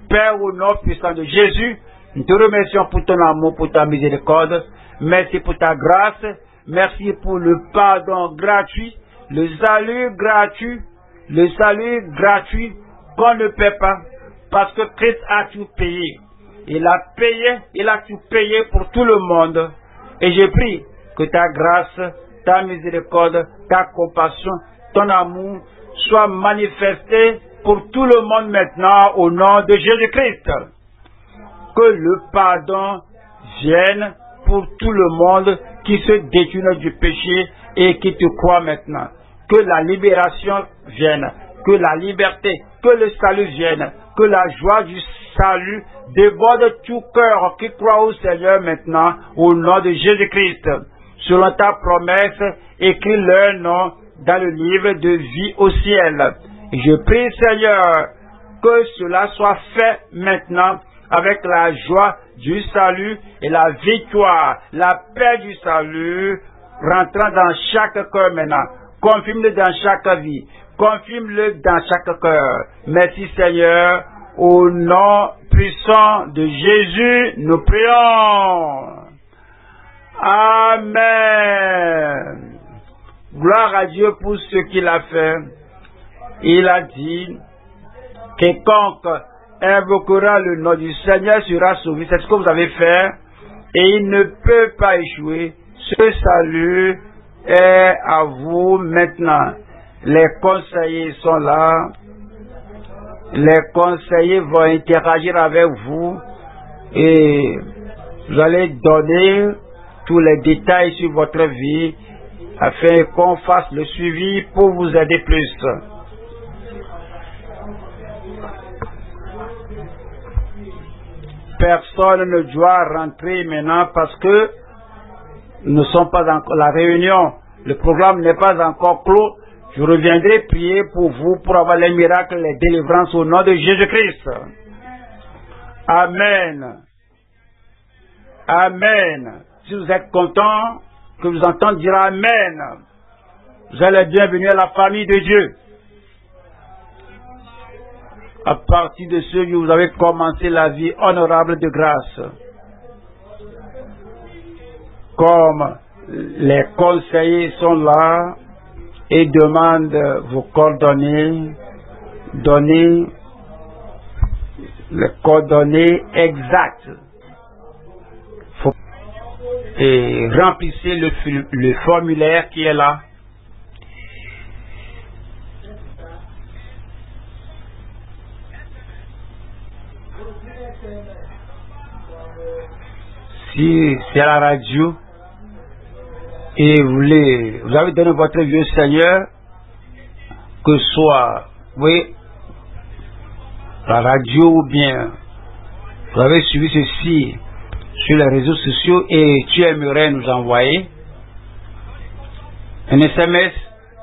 Père, au nom puissant de Jésus, nous te remercions pour ton amour, pour ta miséricorde. Merci pour ta grâce. Merci pour le pardon gratuit, le salut gratuit qu'on ne paie pas. Parce que Christ a tout payé. Il a tout payé pour tout le monde. Et je prie que ta grâce, ta miséricorde, ta compassion, ton amour soient manifestés pour tout le monde maintenant au nom de Jésus-Christ. Que le pardon vienne pour tout le monde qui se détourne du péché et qui te croit maintenant. Que la libération vienne, que la liberté, que le salut vienne, que la joie du salut déborde tout cœur qui croit au Seigneur maintenant, au nom de Jésus-Christ. Selon ta promesse, écris leur nom dans le livre de vie au ciel. Et je prie, Seigneur, que cela soit fait maintenant avec la joie du salut et la victoire, la paix du salut, rentrant dans chaque cœur maintenant. Confirme-le dans chaque vie. Confirme-le dans chaque cœur. Merci Seigneur. Au nom puissant de Jésus, nous prions. Amen. Gloire à Dieu pour ce qu'il a fait. Il a dit, quiconque invoquera le nom du Seigneur sera sauvé. C'est ce que vous avez fait. Et il ne peut pas échouer. Ce salut est à vous maintenant. Les conseillers sont là. Les conseillers vont interagir avec vous. Et vous allez donner tous les détails sur votre vie afin qu'on fasse le suivi pour vous aider plus. Personne ne doit rentrer maintenant parce que nous ne sommes pas encore la réunion. Le programme n'est pas encore clos. Je reviendrai prier pour vous pour avoir les miracles, les délivrances au nom de Jésus-Christ. Amen. Amen. Si vous êtes content, que vous entendez dire Amen. Vous êtes les bienvenus à la famille de Dieu. À partir de ce jour, vous avez commencé la vie honorable de grâce. Comme les conseillers sont là et demandent vos coordonnées, donnez les coordonnées exactes. Et remplissez le formulaire qui est là. Si c'est à la radio et vous avez donné votre vie au Seigneur, que ce soit, oui, la radio ou bien vous avez suivi ceci sur les réseaux sociaux et tu aimerais nous envoyer un SMS,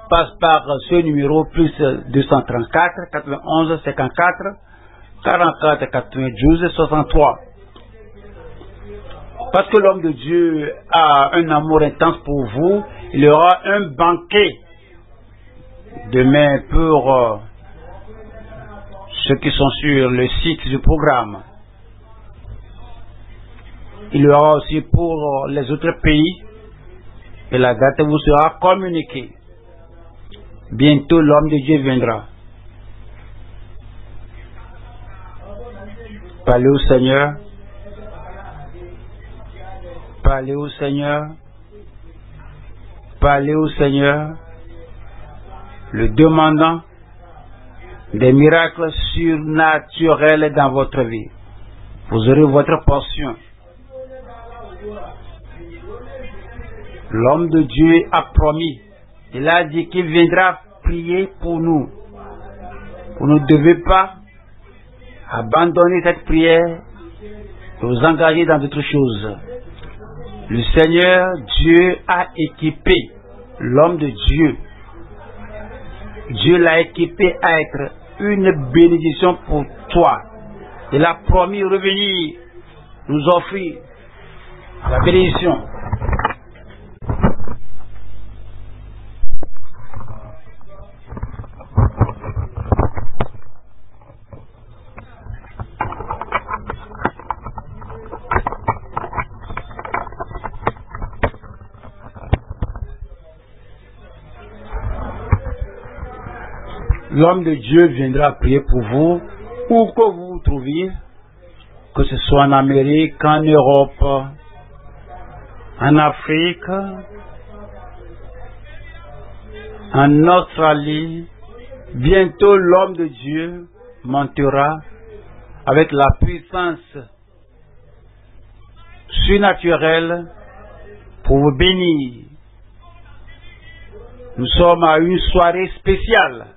passe par ce numéro plus 234 91 54 44 92 63. Parce que l'homme de Dieu a un amour intense pour vous, il y aura un banquet demain pour ceux qui sont sur le site du programme. Il y aura aussi pour les autres pays et la date vous sera communiquée. Bientôt l'homme de Dieu viendra. Parlez au Seigneur. Parlez au Seigneur. Parlez au Seigneur. Le demandant des miracles surnaturels dans votre vie. Vous aurez votre portion. L'homme de Dieu a promis. Il a dit qu'il viendra prier pour nous. Vous ne devez pas abandonner cette prière et vous engager dans d'autres choses. Le Seigneur Dieu a équipé l'homme de Dieu. Dieu l'a équipé à être une bénédiction pour toi. Il a promis revenir nous offrir la bénédiction. L'homme de Dieu viendra prier pour vous, où que vous vous trouviez, que ce soit en Amérique, en Europe, en Afrique, en Australie. Bientôt l'homme de Dieu montera avec la puissance surnaturelle pour vous bénir. Nous sommes à une soirée spéciale.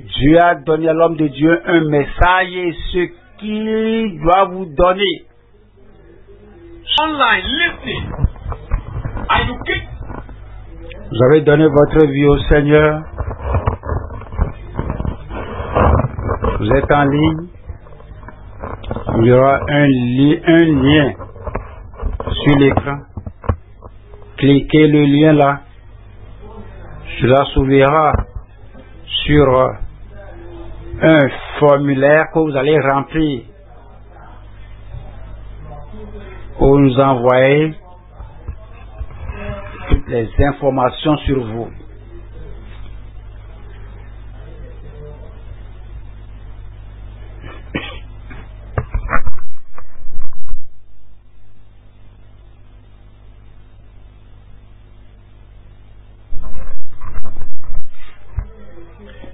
Dieu a donné à l'homme de Dieu un message et ce qu'il doit vous donner. Online, listen. Are you kidding? Vous avez donné votre vie au Seigneur. Vous êtes en ligne. Il y aura un lien sur l'écran. Cliquez le lien là. Cela s'ouvrira sur un formulaire que vous allez remplir pour nous envoyer toutes les informations sur vous.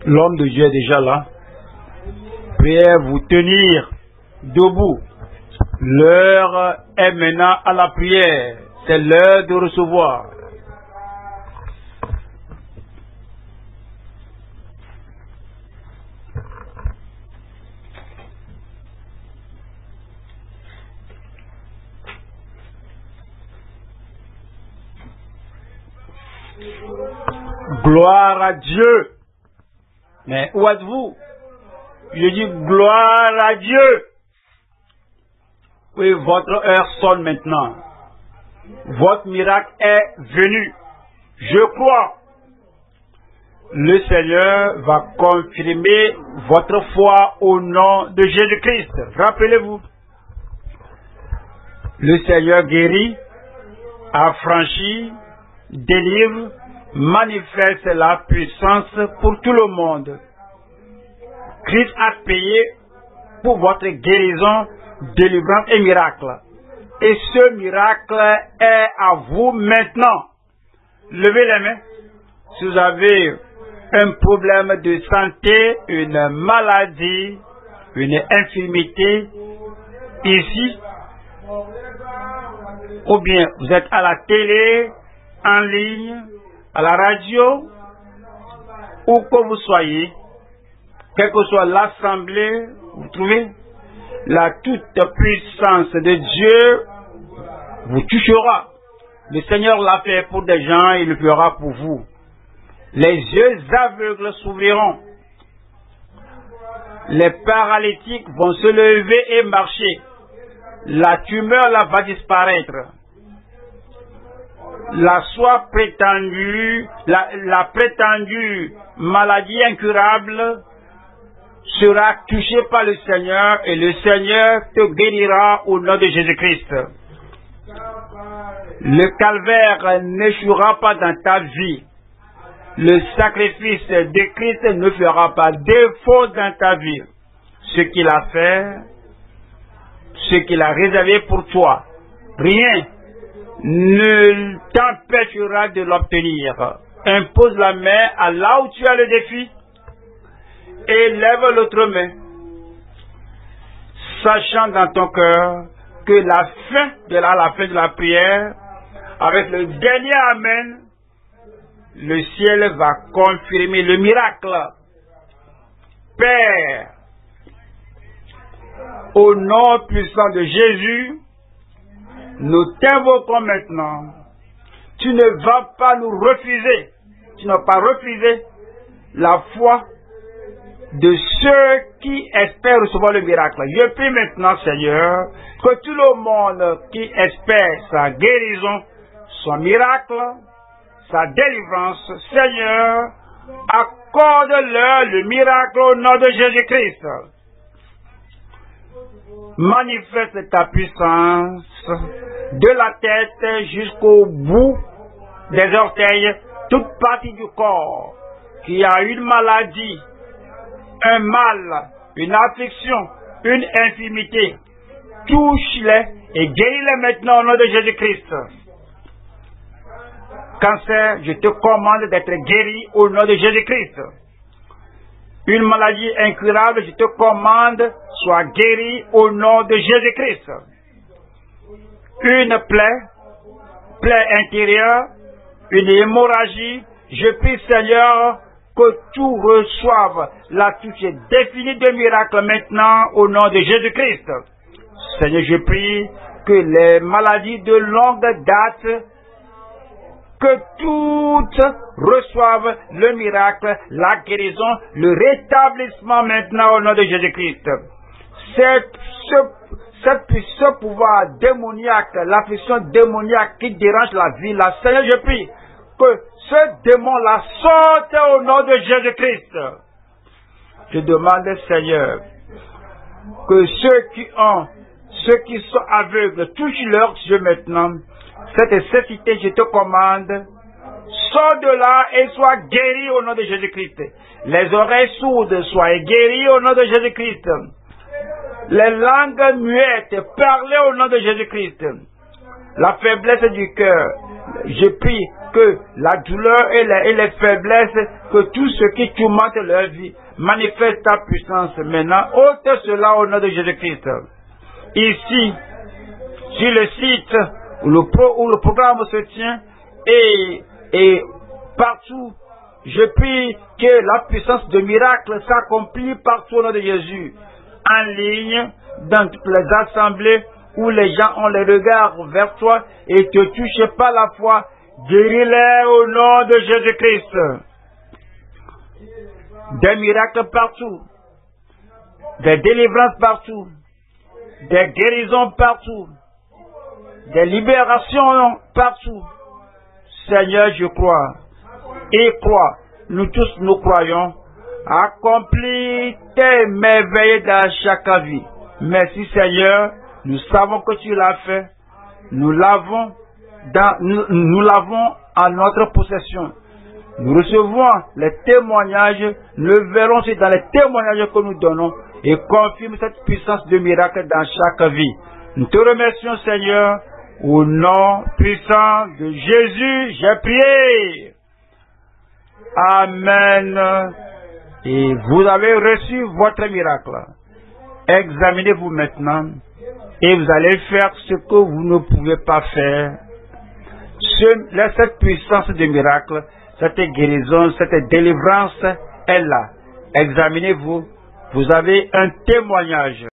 L'homme de Dieu est déjà là. Priez vous tenir debout. L'heure est maintenant à la prière. C'est l'heure de recevoir. Gloire à Dieu. Mais où êtes-vous? Je dis gloire à Dieu. Oui, votre heure sonne maintenant. Votre miracle est venu. Je crois. Le Seigneur va confirmer votre foi au nom de Jésus-Christ. Rappelez-vous. Le Seigneur guérit, affranchit, délivre, manifeste la puissance pour tout le monde. Christ a payé pour votre guérison, délivrance et miracle. Et ce miracle est à vous maintenant. Levez les mains. Si vous avez un problème de santé, une maladie, une infirmité, ici, ou bien vous êtes à la télé, en ligne, à la radio, où que vous soyez, quelle que soit l'assemblée, vous trouvez, la toute-puissance de Dieu vous touchera. Le Seigneur l'a fait pour des gens, il le fera pour vous. Les yeux aveugles s'ouvriront. Les paralytiques vont se lever et marcher. La tumeur là va disparaître. La soie prétendue, la prétendue maladie incurable sera touchée par le Seigneur et le Seigneur te guérira au nom de Jésus-Christ. Le calvaire n'échouera pas dans ta vie. Le sacrifice de Christ ne fera pas défaut dans ta vie. Ce qu'il a fait, ce qu'il a réservé pour toi, rien ne t'empêchera de l'obtenir. Impose la main à là où tu as le défi et lève l'autre main, sachant dans ton cœur que la fin de la prière, avec le dernier Amen, le ciel va confirmer le miracle. Père, au nom puissant de Jésus, nous t'invoquons maintenant. Tu ne vas pas nous refuser. Tu n'as pas refusé la foi de ceux qui espèrent recevoir le miracle. Je prie maintenant, Seigneur, que tout le monde qui espère sa guérison, son miracle, sa délivrance, Seigneur, accorde-leur le miracle au nom de Jésus-Christ. Manifeste ta puissance de la tête jusqu'au bout des orteils, toute partie du corps qui a une maladie, un mal, une affliction, une infirmité. Touche-les et guéris-les maintenant au nom de Jésus-Christ. Cancer, je te commande d'être guéri au nom de Jésus-Christ. Une maladie incurable, je te commande, sois guéri au nom de Jésus-Christ. Une plaie intérieure, une hémorragie, je prie Seigneur que tout reçoive la touche définie de miracle maintenant au nom de Jésus-Christ. Seigneur, je prie que les maladies de longue date, que toutes reçoivent le miracle, la guérison, le rétablissement maintenant au nom de Jésus-Christ. Ce pouvoir démoniaque, l'affliction démoniaque qui dérange la vie, la Seigneur, je prie que ce démon-là sorte au nom de Jésus-Christ. Je demande, Seigneur, que ceux qui sont aveugles, touchent leurs yeux maintenant. Cette nécessité, je te commande, sors de là et sois guéri au nom de Jésus-Christ. Les oreilles sourdes, soient guéries au nom de Jésus-Christ. Les langues muettes, parlez au nom de Jésus-Christ. La faiblesse du cœur, je prie que la douleur et les faiblesses, que tout ce qui tourmente leur vie, manifeste ta puissance maintenant. Ôte cela au nom de Jésus-Christ. Ici, sur le site où le programme se tient et partout, je prie que la puissance de miracle s'accomplit partout au nom de Jésus. En ligne, dans toutes les assemblées où les gens ont les regards vers toi et te touchent par la foi, guéris-les au nom de Jésus-Christ. Des miracles partout, des délivrances partout, des guérisons partout, des libérations partout. Seigneur, je crois et crois, nous tous nous croyons, accomplis tes merveilles dans chaque vie. Merci Seigneur, nous savons que tu l'as fait, nous l'avons en notre possession. Nous recevons les témoignages, nous verrons si dans les témoignages que nous donnons et confirme cette puissance de miracle dans chaque vie. Nous te remercions Seigneur, au nom puissant de Jésus, j'ai prié. Amen. Et vous avez reçu votre miracle. Examinez-vous maintenant et vous allez faire ce que vous ne pouvez pas faire. Cette puissance de miracle, cette guérison, cette délivrance est là. Examinez-vous. Vous avez un témoignage.